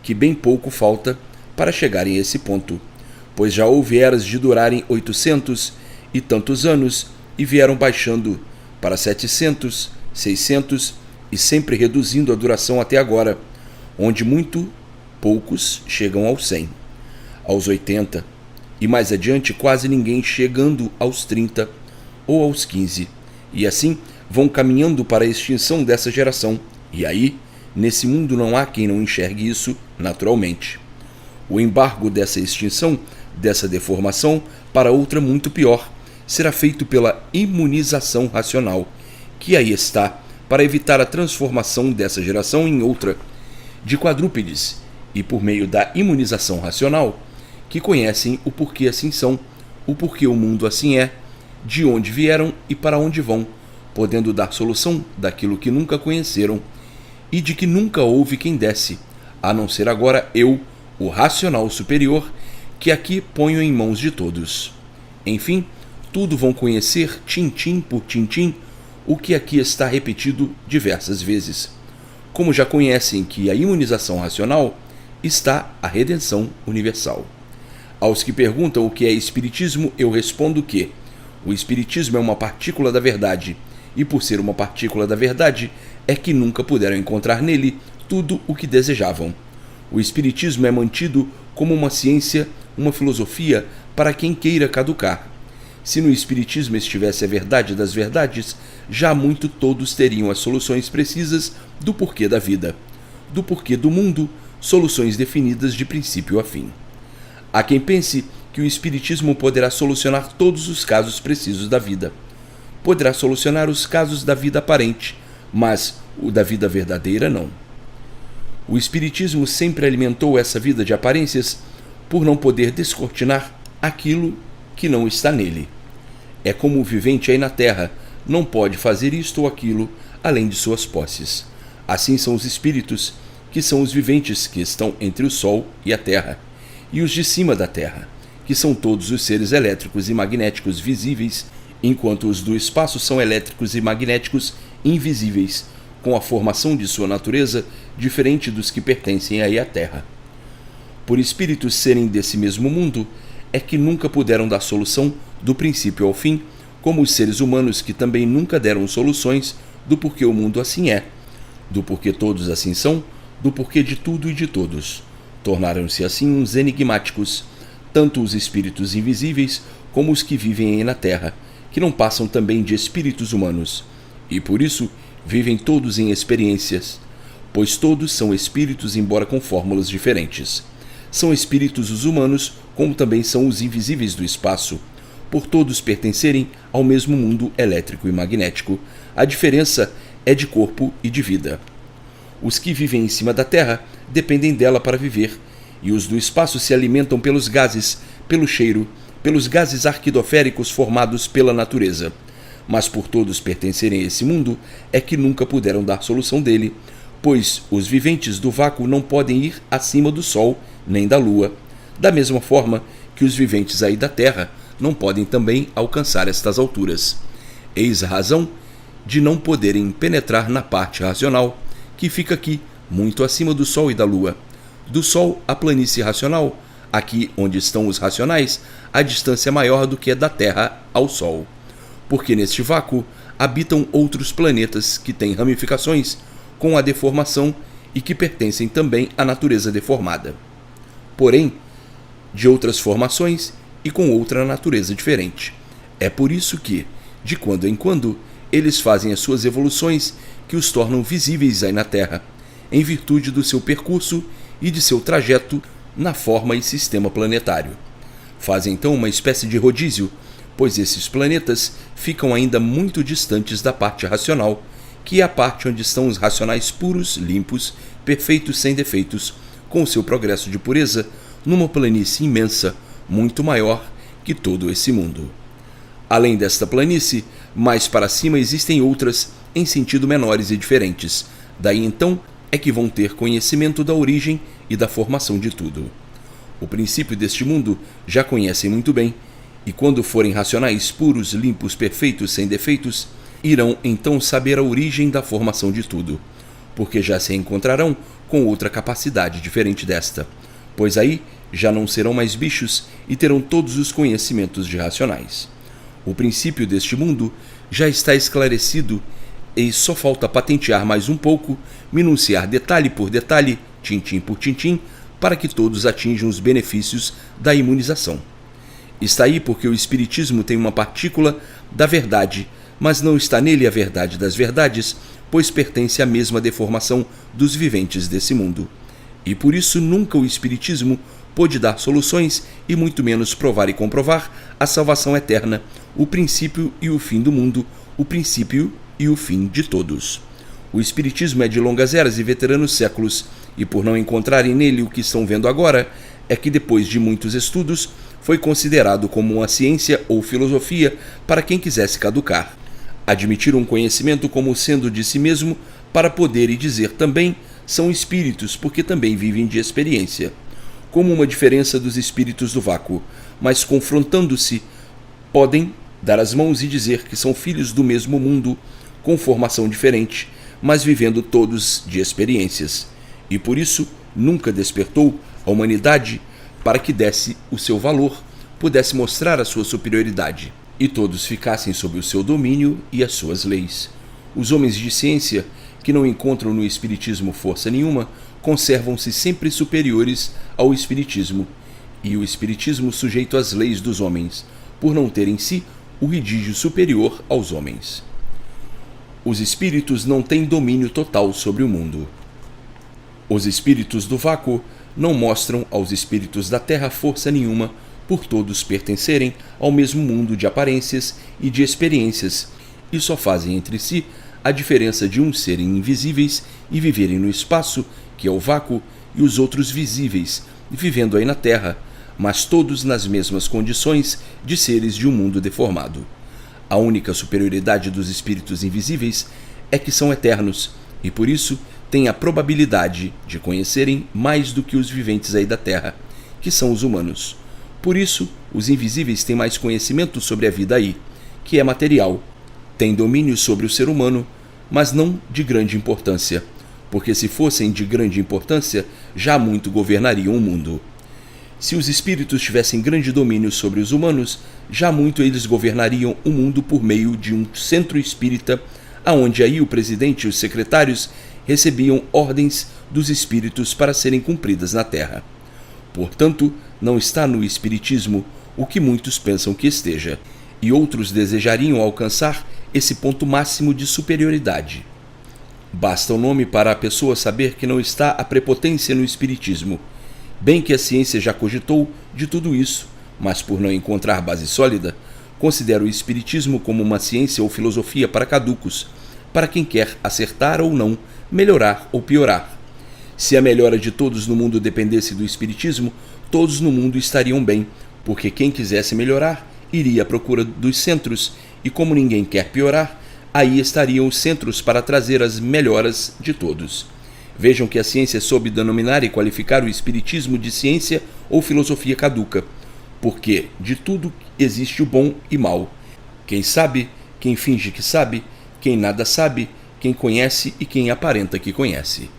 que bem pouco falta para chegarem a esse ponto, pois já houve eras de durarem 800 e tantos anos e vieram baixando para 700, 600 e sempre reduzindo a duração até agora, onde muito poucos chegam aos 100, aos 80 e mais adiante quase ninguém chegando aos 30 ou aos 15, e assim vão caminhando para a extinção dessa geração, e aí, nesse mundo não há quem não enxergue isso naturalmente. O embargo dessa extinção, dessa deformação, para outra muito pior, será feito pela imunização racional, que aí está, para evitar a transformação dessa geração em outra, de quadrúpedes, e por meio da imunização racional, que conhecem o porquê assim são, o porquê o mundo assim é, de onde vieram e para onde vão, podendo dar solução daquilo que nunca conheceram e de que nunca houve quem desse, a não ser agora eu, o racional superior, que aqui ponho em mãos de todos. Enfim, tudo vão conhecer, tintim por tintim, o que aqui está repetido diversas vezes. Como já conhecem que a imunização racional está a redenção universal. Aos que perguntam o que é espiritismo, eu respondo que o espiritismo é uma partícula da verdade, e por ser uma partícula da verdade, é que nunca puderam encontrar nele tudo o que desejavam. O espiritismo é mantido como uma ciência, uma filosofia para quem queira caducar. Se no espiritismo estivesse a verdade das verdades, já há muito todos teriam as soluções precisas do porquê da vida, do porquê do mundo, soluções definidas de princípio a fim. Há quem pense que o espiritismo poderá solucionar todos os casos precisos da vida. Poderá solucionar os casos da vida aparente, mas o da vida verdadeira não. O espiritismo sempre alimentou essa vida de aparências por não poder descortinar aquilo que não está nele. É como o vivente aí na terra, não pode fazer isto ou aquilo além de suas posses. Assim são os espíritos, que são os viventes que estão entre o sol e a terra, e os de cima da terra, que são todos os seres elétricos e magnéticos visíveis, enquanto os do espaço são elétricos e magnéticos invisíveis, com a formação de sua natureza diferente dos que pertencem aí à Terra. Por espíritos serem desse mesmo mundo, é que nunca puderam dar solução do princípio ao fim, como os seres humanos que também nunca deram soluções do porquê o mundo assim é, do porquê todos assim são, do porquê de tudo e de todos. Tornaram-se assim uns enigmáticos, tanto os espíritos invisíveis como os que vivem aí na Terra, que não passam também de espíritos humanos, e por isso vivem todos em experiências, pois todos são espíritos, embora com fórmulas diferentes. São espíritos os humanos, como também são os invisíveis do espaço, por todos pertencerem ao mesmo mundo elétrico e magnético. A diferença é de corpo e de vida. Os que vivem em cima da Terra dependem dela para viver, e os do espaço se alimentam pelos gases, pelo cheiro, pelos gases arquidoféricos formados pela natureza. Mas por todos pertencerem a esse mundo, é que nunca puderam dar solução dele, pois os viventes do vácuo não podem ir acima do Sol nem da Lua, da mesma forma que os viventes aí da Terra não podem também alcançar estas alturas. Eis a razão de não poderem penetrar na parte racional, que fica aqui, muito acima do Sol e da Lua. Do Sol, a planície racional, aqui onde estão os racionais, a distância é maior do que a da Terra ao Sol, porque neste vácuo habitam outros planetas que têm ramificações com a deformação e que pertencem também à natureza deformada, porém de outras formações e com outra natureza diferente. É por isso que, de quando em quando, eles fazem as suas evoluções que os tornam visíveis aí na Terra, em virtude do seu percurso e de seu trajeto na forma e sistema planetário. Fazem então uma espécie de rodízio, pois esses planetas ficam ainda muito distantes da parte racional, que é a parte onde estão os racionais puros, limpos, perfeitos, sem defeitos, com o seu progresso de pureza, numa planície imensa, muito maior que todo esse mundo. Além desta planície, mais para cima existem outras em sentido menores e diferentes. Daí então é que vão ter conhecimento da origem e da formação de tudo. O princípio deste mundo já conhecem muito bem, e quando forem racionais puros, limpos, perfeitos, sem defeitos, irão então saber a origem da formação de tudo, porque já se encontrarão com outra capacidade diferente desta, pois aí já não serão mais bichos e terão todos os conhecimentos de racionais. O princípio deste mundo já está esclarecido e só falta patentear mais um pouco, minuciar detalhe por detalhe, tintim por tintim, para que todos atinjam os benefícios da imunização. Está aí porque o Espiritismo tem uma partícula da verdade, mas não está nele a verdade das verdades, pois pertence à mesma deformação dos viventes desse mundo. E por isso nunca o Espiritismo pôde dar soluções e muito menos provar e comprovar a salvação eterna, o princípio e o fim do mundo, o princípio e o fim de todos. O Espiritismo é de longas eras e veteranos séculos, e por não encontrarem nele o que estão vendo agora, é que depois de muitos estudos, foi considerado como uma ciência ou filosofia para quem quisesse caducar. Admitir um conhecimento como sendo de si mesmo, para poder e dizer também, são espíritos, porque também vivem de experiência. Como uma diferença dos espíritos do vácuo, mas confrontando-se, podem dar as mãos e dizer que são filhos do mesmo mundo, com formação diferente, mas vivendo todos de experiências. E por isso nunca despertou a humanidade para que desse o seu valor, pudesse mostrar a sua superioridade, e todos ficassem sob o seu domínio e as suas leis. Os homens de ciência, que não encontram no Espiritismo força nenhuma, conservam-se sempre superiores ao Espiritismo, e o Espiritismo sujeito às leis dos homens, por não ter em si o redígio superior aos homens. Os espíritos não têm domínio total sobre o mundo. Os espíritos do vácuo não mostram aos espíritos da Terra força nenhuma, por todos pertencerem ao mesmo mundo de aparências e de experiências, e só fazem entre si a diferença de uns serem invisíveis e viverem no espaço, que é o vácuo, e os outros visíveis, vivendo aí na Terra, mas todos nas mesmas condições de seres de um mundo deformado. A única superioridade dos espíritos invisíveis é que são eternos, e por isso têm a probabilidade de conhecerem mais do que os viventes aí da Terra, que são os humanos. Por isso, os invisíveis têm mais conhecimento sobre a vida aí, que é material. Têm domínio sobre o ser humano, mas não de grande importância, porque se fossem de grande importância, já muito governariam o mundo. Se os espíritos tivessem grande domínio sobre os humanos, já muito eles governariam o mundo por meio de um centro espírita, aonde aí o presidente e os secretários recebiam ordens dos espíritos para serem cumpridas na Terra. Portanto, não está no espiritismo o que muitos pensam que esteja, e outros desejariam alcançar esse ponto máximo de superioridade. Basta o nome para a pessoa saber que não está a prepotência no espiritismo, bem que a ciência já cogitou de tudo isso, mas por não encontrar base sólida, considera o espiritismo como uma ciência ou filosofia para caducos, para quem quer acertar ou não, melhorar ou piorar. Se a melhora de todos no mundo dependesse do espiritismo, todos no mundo estariam bem, porque quem quisesse melhorar iria à procura dos centros, e como ninguém quer piorar, aí estariam os centros para trazer as melhoras de todos. Vejam que a ciência soube denominar e qualificar o espiritismo de ciência ou filosofia caduca, porque de tudo existe o bom e mal. Quem sabe, quem finge que sabe, quem nada sabe, quem conhece e quem aparenta que conhece.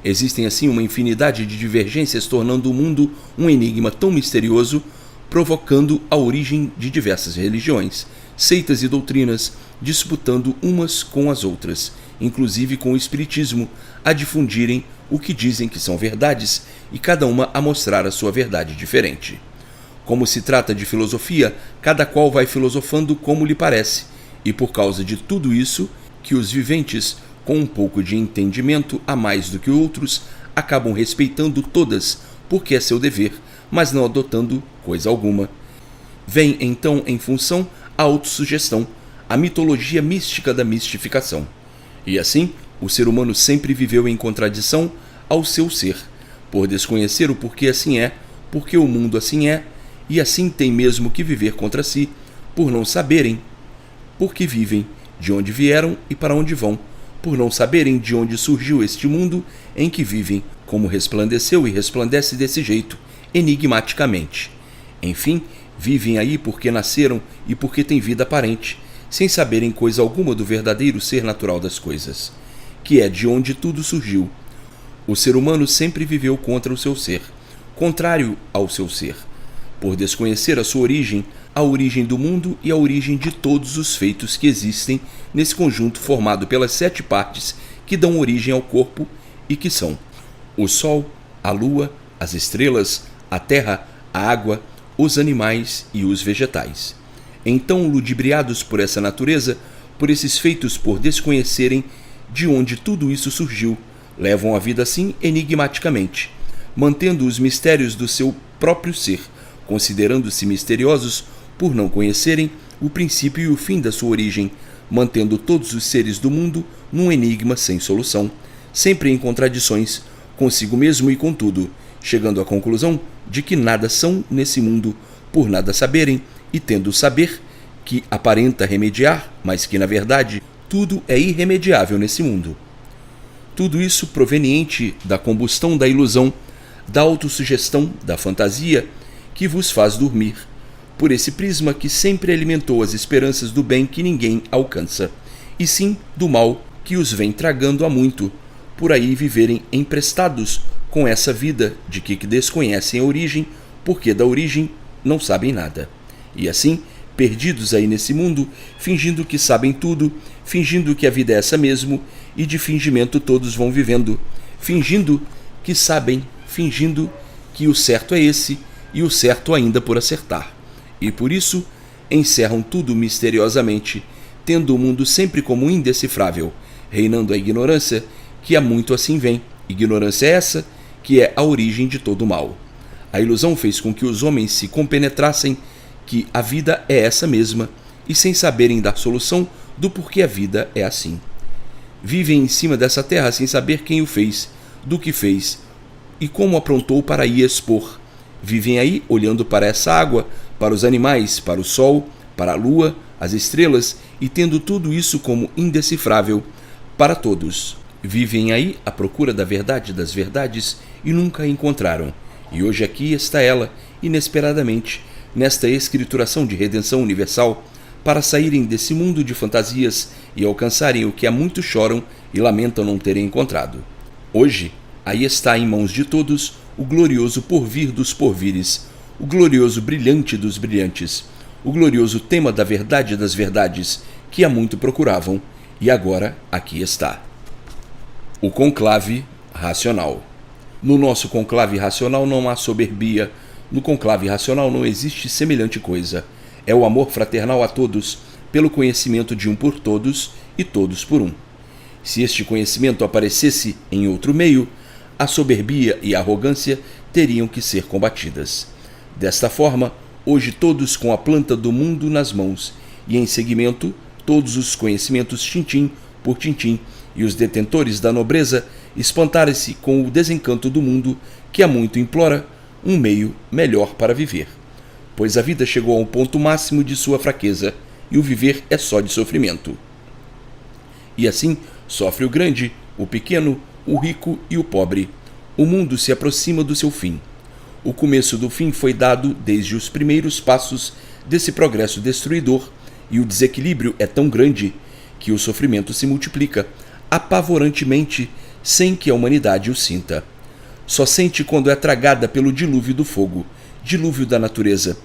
Existem assim uma infinidade de divergências, tornando o mundo um enigma tão misterioso, provocando a origem de diversas religiões, seitas e doutrinas, disputando umas com as outras, inclusive com o espiritismo, a difundirem o que dizem que são verdades e cada uma a mostrar a sua verdade diferente. Como se trata de filosofia, cada qual vai filosofando como lhe parece, e por causa de tudo isso, que os viventes, com um pouco de entendimento a mais do que outros, acabam respeitando todas, porque é seu dever, mas não adotando coisa alguma. Vem então em função a autossugestão, a mitologia mística da mistificação. E assim, o ser humano sempre viveu em contradição ao seu ser, por desconhecer o porquê assim é, porque o mundo assim é, e assim tem mesmo que viver contra si, por não saberem por que vivem, de onde vieram e para onde vão, por não saberem de onde surgiu este mundo em que vivem, como resplandeceu e resplandece desse jeito, enigmaticamente. Enfim, vivem aí porque nasceram e porque têm vida aparente, sem saberem coisa alguma do verdadeiro ser natural das coisas, que é de onde tudo surgiu. O ser humano sempre viveu contra o seu ser, contrário ao seu ser, por desconhecer a sua origem, a origem do mundo e a origem de todos os feitos que existem nesse conjunto formado pelas 7 partes que dão origem ao corpo e que são o Sol, a Lua, as estrelas, a Terra, a água, os animais e os vegetais. Então, ludibriados por essa natureza, por esses feitos por desconhecerem de onde tudo isso surgiu, levam a vida assim enigmaticamente, mantendo os mistérios do seu próprio ser, considerando-se misteriosos por não conhecerem o princípio e o fim da sua origem, mantendo todos os seres do mundo num enigma sem solução, sempre em contradições consigo mesmo e com tudo, chegando à conclusão de que nada são nesse mundo, por nada saberem, e tendo o saber que aparenta remediar, mas que na verdade tudo é irremediável nesse mundo. Tudo isso proveniente da combustão da ilusão, da autossugestão, da fantasia, que vos faz dormir, por esse prisma que sempre alimentou as esperanças do bem que ninguém alcança, e sim do mal que os vem tragando há muito, por aí viverem emprestados com essa vida de que desconhecem a origem, porque da origem não sabem nada. E assim, perdidos aí nesse mundo, fingindo que sabem tudo, fingindo que a vida é essa mesmo, e de fingimento todos vão vivendo, fingindo que sabem, fingindo que o certo é esse, e o certo ainda por acertar. E por isso, encerram tudo misteriosamente, tendo o mundo sempre como indecifrável, reinando a ignorância, que há muito assim vem. Ignorância essa, que é a origem de todo o mal. A ilusão fez com que os homens se compenetrassem que a vida é essa mesma, e sem saberem dar solução do porquê a vida é assim. Vivem em cima dessa terra sem saber quem o fez, do que fez, e como aprontou para aí expor. Vivem aí olhando para essa água, para os animais, para o sol, para a lua, as estrelas, e tendo tudo isso como indecifrável para todos. Vivem aí à procura da verdade das verdades e nunca a encontraram. E hoje aqui está ela, inesperadamente, nesta escrituração de redenção universal, para saírem desse mundo de fantasias e alcançarem o que há muito choram e lamentam não terem encontrado. Hoje, aí está em mãos de todos o glorioso porvir dos porvires, o glorioso brilhante dos brilhantes, o glorioso tema da verdade das verdades que há muito procuravam, e agora aqui está. O conclave racional. No nosso conclave racional não há soberbia, no conclave racional não existe semelhante coisa. É o amor fraternal a todos, pelo conhecimento de um por todos e todos por um. Se este conhecimento aparecesse em outro meio, a soberbia e a arrogância teriam que ser combatidas. Desta forma, hoje todos com a planta do mundo nas mãos, e em seguimento todos os conhecimentos tintim por tintim, e os detentores da nobreza espantarem-se com o desencanto do mundo que há muito implora um meio melhor para viver. Pois a vida chegou ao ponto máximo de sua fraqueza, e o viver é só de sofrimento. E assim sofre o grande, o pequeno, o rico e o pobre. O mundo se aproxima do seu fim. O começo do fim foi dado desde os primeiros passos desse progresso destruidor, e o desequilíbrio é tão grande que o sofrimento se multiplica apavorantemente sem que a humanidade o sinta. Só sente quando é tragada pelo dilúvio do fogo, dilúvio da natureza,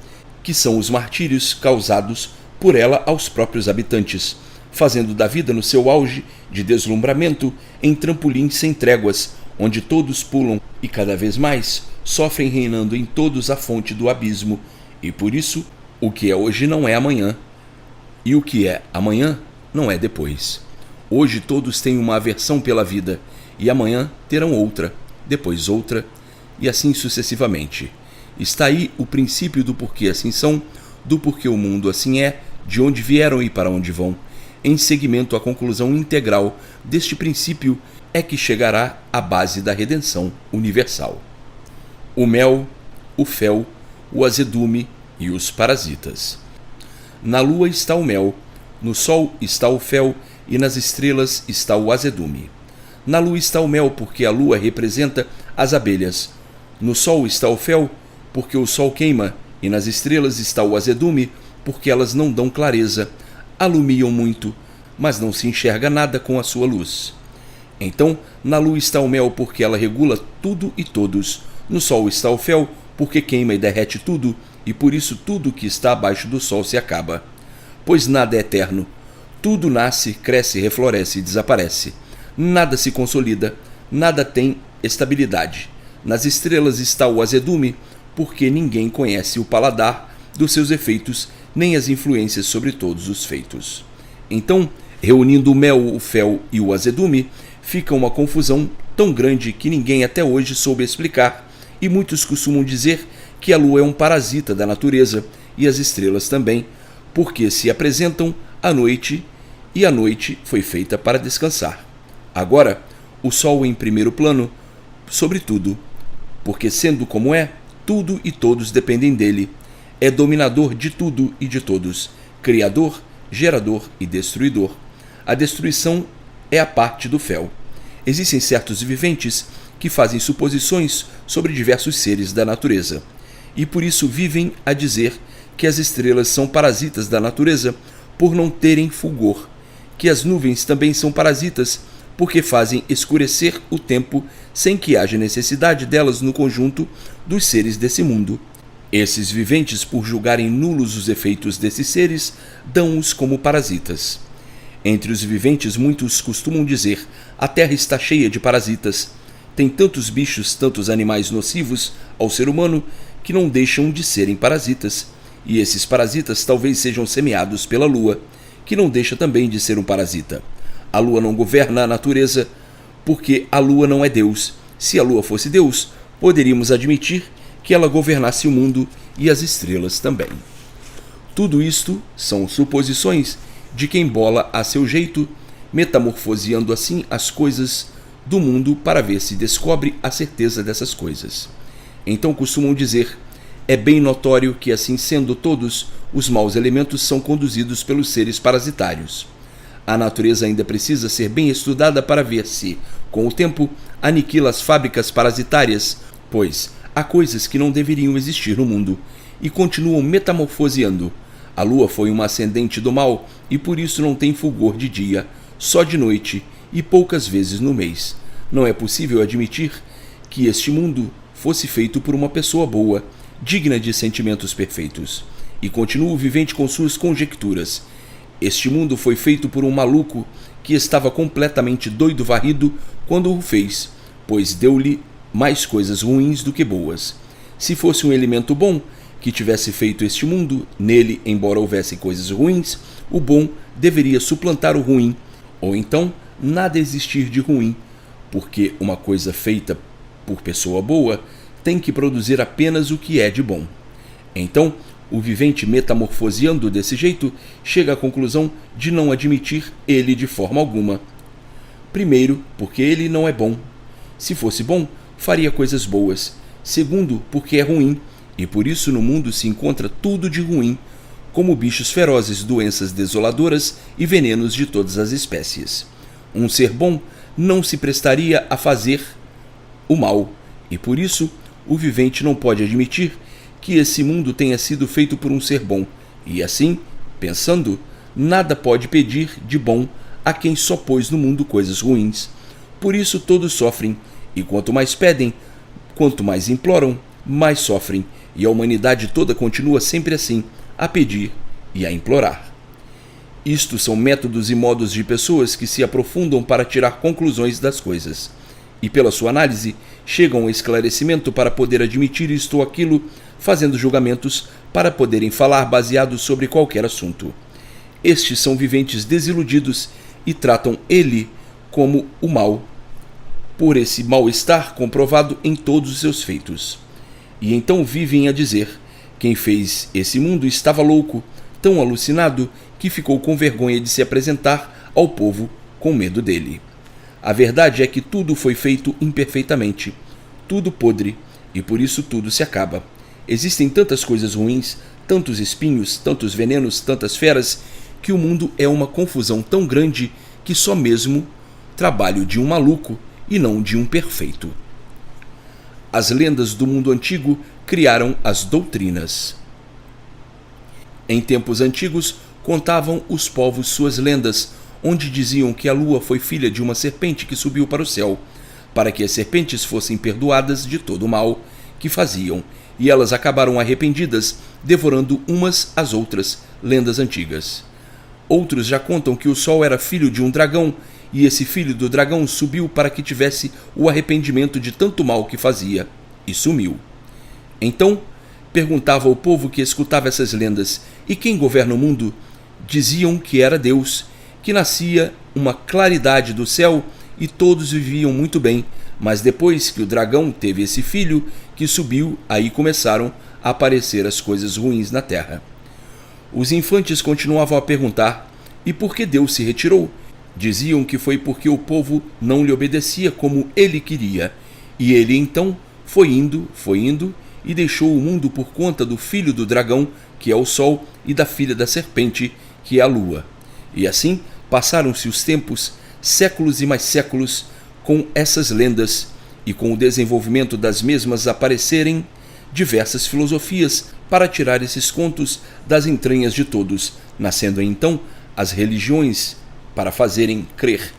que são os martírios causados por ela aos próprios habitantes, fazendo da vida no seu auge de deslumbramento em trampolim sem tréguas, onde todos pulam e cada vez mais sofrem, reinando em todos a fonte do abismo, e por isso o que é hoje não é amanhã, e o que é amanhã não é depois. Hoje todos têm uma aversão pela vida, e amanhã terão outra, depois outra, e assim sucessivamente. Está aí o princípio do porquê assim são do porquê o mundo assim é, de onde vieram e para onde vão. Em seguimento à conclusão integral deste princípio é que chegará a base da redenção universal. O mel, o fel, o azedume e os parasitas. Na lua está o mel, no sol está o fel e nas estrelas está o azedume. Na lua está o mel, porque a lua representa as abelhas. No sol está o fel, porque o sol queima, e nas estrelas está o azedume, porque elas não dão clareza, alumiam muito, mas não se enxerga nada com a sua luz. Então, na lua está o mel, porque ela regula tudo e todos. No sol está o fel, porque queima e derrete tudo, e por isso tudo que está abaixo do sol se acaba. Pois nada é eterno. Tudo nasce, cresce, refloresce e desaparece. Nada se consolida, nada tem estabilidade. Nas estrelas está o azedume, porque ninguém conhece o paladar dos seus efeitos, nem as influências sobre todos os feitos. Então, reunindo o mel, o fel e o azedume, fica uma confusão tão grande que ninguém até hoje soube explicar, e muitos costumam dizer que a lua é um parasita da natureza e as estrelas também, porque se apresentam à noite e a noite foi feita para descansar. Agora, o sol em primeiro plano, sobretudo, porque sendo como é, tudo e todos dependem dele. É dominador de tudo e de todos, criador, gerador e destruidor. A destruição é a parte do fel. Existem certos viventes que fazem suposições sobre diversos seres da natureza, e por isso vivem a dizer que as estrelas são parasitas da natureza por não terem fulgor, que as nuvens também são parasitas porque fazem escurecer o tempo sem que haja necessidade delas no conjunto dos seres desse mundo. Esses viventes, por julgarem nulos os efeitos desses seres, dão-os como parasitas. Entre os viventes, muitos costumam dizer: a terra está cheia de parasitas. Tem tantos bichos, tantos animais nocivos ao ser humano, que não deixam de serem parasitas. E esses parasitas talvez sejam semeados pela lua, que não deixa também de ser um parasita. A lua não governa a natureza, porque a lua não é Deus. Se a lua fosse Deus, poderíamos admitir que ela governasse o mundo e as estrelas também. Tudo isto são suposições de quem bola a seu jeito, metamorfoseando assim as coisas do mundo para ver se descobre a certeza dessas coisas. Então costumam dizer: é bem notório que, assim sendo todos, os maus elementos são conduzidos pelos seres parasitários. A natureza ainda precisa ser bem estudada para ver se, com o tempo, aniquila as fábricas parasitárias, pois há coisas que não deveriam existir no mundo e continuam metamorfoseando. A lua foi uma ascendente do mal e por isso não tem fulgor de dia, só de noite e poucas vezes no mês. Não é possível admitir que este mundo fosse feito por uma pessoa boa, digna de sentimentos perfeitos. E continua o vivente com suas conjecturas. Este mundo foi feito por um maluco que estava completamente doido varrido quando o fez, pois deu-lhe mais coisas ruins do que boas. Se fosse um elemento bom que tivesse feito este mundo, nele, embora houvesse coisas ruins, o bom deveria suplantar o ruim, ou então nada existir de ruim, porque uma coisa feita por pessoa boa tem que produzir apenas o que é de bom. Então, o vivente, metamorfoseando desse jeito, chega à conclusão de não admitir ele de forma alguma. Primeiro, porque ele não é bom. Se fosse bom, faria coisas boas. Segundo, porque é ruim, e por isso no mundo se encontra tudo de ruim, como bichos ferozes, doenças desoladoras e venenos de todas as espécies. Um ser bom não se prestaria a fazer o mal, e por isso o vivente não pode admitir que esse mundo tenha sido feito por um ser bom, e assim, pensando, nada pode pedir de bom a quem só pôs no mundo coisas ruins. Por isso todos sofrem, e quanto mais pedem, quanto mais imploram, mais sofrem, e a humanidade toda continua sempre assim, a pedir e a implorar. Isto são métodos e modos de pessoas que se aprofundam para tirar conclusões das coisas, e pela sua análise chegam ao esclarecimento para poder admitir isto ou aquilo, fazendo julgamentos para poderem falar baseados sobre qualquer assunto. Estes são viventes desiludidos e tratam ele como o mal, por esse mal-estar comprovado em todos os seus feitos. E então vivem a dizer Quem fez esse mundo estava louco, tão alucinado que ficou com vergonha de se apresentar ao povo com medo dele. A verdade é que tudo foi feito imperfeitamente, tudo podre, e por isso tudo se acaba. Existem tantas coisas ruins, tantos espinhos, tantos venenos, tantas feras, que o mundo é uma confusão tão grande que só mesmo trabalho de um maluco e não de um perfeito. As lendas do mundo antigo criaram as doutrinas. Em tempos antigos, contavam os povos suas lendas, onde diziam que a lua foi filha de uma serpente que subiu para o céu, para que as serpentes fossem perdoadas de todo o mal que faziam, e elas acabaram arrependidas, devorando umas às outras lendas antigas. Outros já contam que o sol era filho de um dragão, e esse filho do dragão subiu para que tivesse o arrependimento de tanto mal que fazia, e sumiu. Então, perguntava ao povo que escutava essas lendas: e quem governa o mundo? Diziam que era Deus, que nascia uma claridade do céu e todos viviam muito bem, mas depois que o dragão teve esse filho que subiu, aí começaram a aparecer as coisas ruins na terra. Os infantes continuavam a perguntar: e por que Deus se retirou? Diziam que foi porque o povo não lhe obedecia como ele queria, e ele então foi indo, e deixou o mundo por conta do filho do dragão, que é o sol, e da filha da serpente, que é a lua. E assim passaram-se os tempos, séculos e mais séculos, com essas lendas, e com o desenvolvimento das mesmas aparecerem diversas filosofias para tirar esses contos das entranhas de todos, nascendo então as religiões para fazerem crer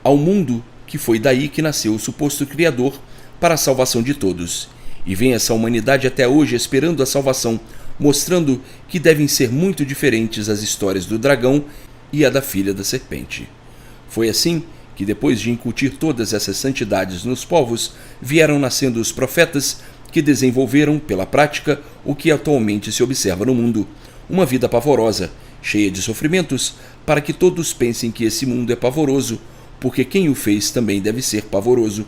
ao mundo que foi daí que nasceu o suposto Criador para a salvação de todos. E vem essa humanidade até hoje esperando a salvação, mostrando que devem ser muito diferentes as histórias do dragão e a da filha da serpente. Foi assim que, depois de incutir todas essas santidades nos povos, vieram nascendo os profetas que desenvolveram pela prática o que atualmente se observa no mundo, uma vida pavorosa, cheia de sofrimentos, para que todos pensem que esse mundo é pavoroso, porque quem o fez também deve ser pavoroso,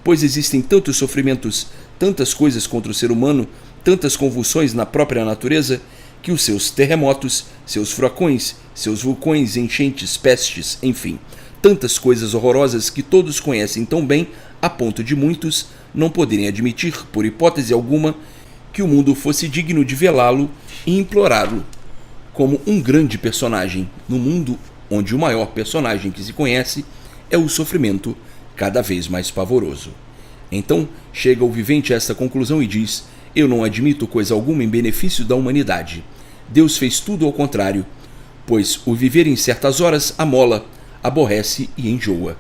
pois existem tantos sofrimentos, tantas coisas contra o ser humano, tantas convulsões na própria natureza, que os seus terremotos, seus furacões, seus vulcões, enchentes, pestes, enfim, tantas coisas horrorosas que todos conhecem tão bem, a ponto de muitos não poderem admitir, por hipótese alguma, que o mundo fosse digno de velá-lo e implorá-lo como um grande personagem, no mundo onde o maior personagem que se conhece é o sofrimento cada vez mais pavoroso. Então chega o vivente a esta conclusão e diz: eu não admito coisa alguma em benefício da humanidade. Deus fez tudo ao contrário, pois o viver em certas horas amola, aborrece e enjoa.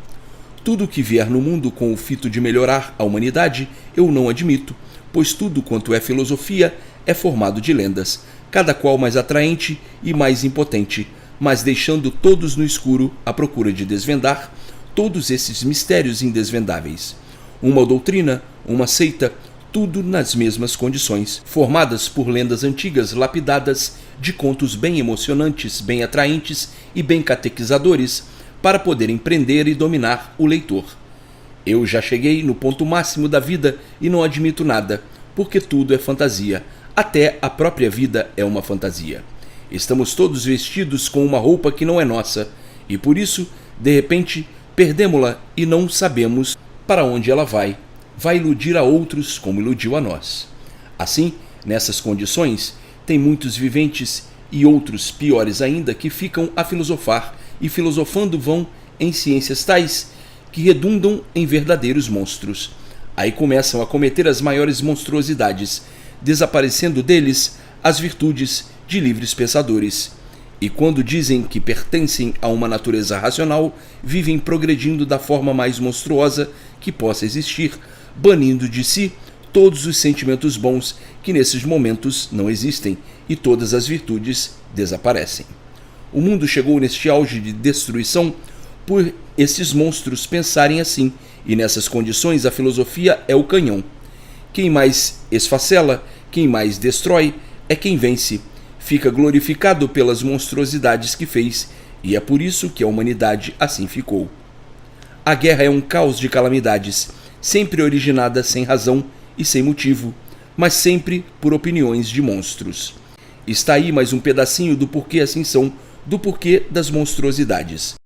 Tudo que vier no mundo com o fito de melhorar a humanidade, eu não admito, pois tudo quanto é filosofia é formado de lendas, cada qual mais atraente e mais impotente, mas deixando todos no escuro à procura de desvendar todos esses mistérios indesvendáveis. Uma doutrina, uma seita, tudo nas mesmas condições, formadas por lendas antigas lapidadas de contos bem emocionantes, bem atraentes e bem catequizadores, para poderem prender e dominar o leitor. Eu já cheguei no ponto máximo da vida e não admito nada, porque tudo é fantasia, até a própria vida é uma fantasia. Estamos todos vestidos com uma roupa que não é nossa, e por isso, de repente, perdemo-la e não sabemos para onde ela vai. Vai iludir a outros como iludiu a nós. Assim, nessas condições, tem muitos viventes e outros piores ainda que ficam a filosofar e filosofando vão em ciências tais que redundam em verdadeiros monstros. Aí começam a cometer as maiores monstruosidades, desaparecendo deles as virtudes de livres pensadores. E quando dizem que pertencem a uma natureza racional, vivem progredindo da forma mais monstruosa que possa existir, banindo de si todos os sentimentos bons que nesses momentos não existem e todas as virtudes desaparecem. O mundo chegou neste auge de destruição por esses monstros pensarem assim, e nessas condições a filosofia é o canhão. Quem mais esfacela, quem mais destrói, é quem vence, fica glorificado pelas monstruosidades que fez, e é por isso que a humanidade assim ficou. A guerra é um caos de calamidades, sempre originada sem razão e sem motivo, mas sempre por opiniões de monstros. Está aí mais um pedacinho do porquê assim são, do porquê das monstruosidades.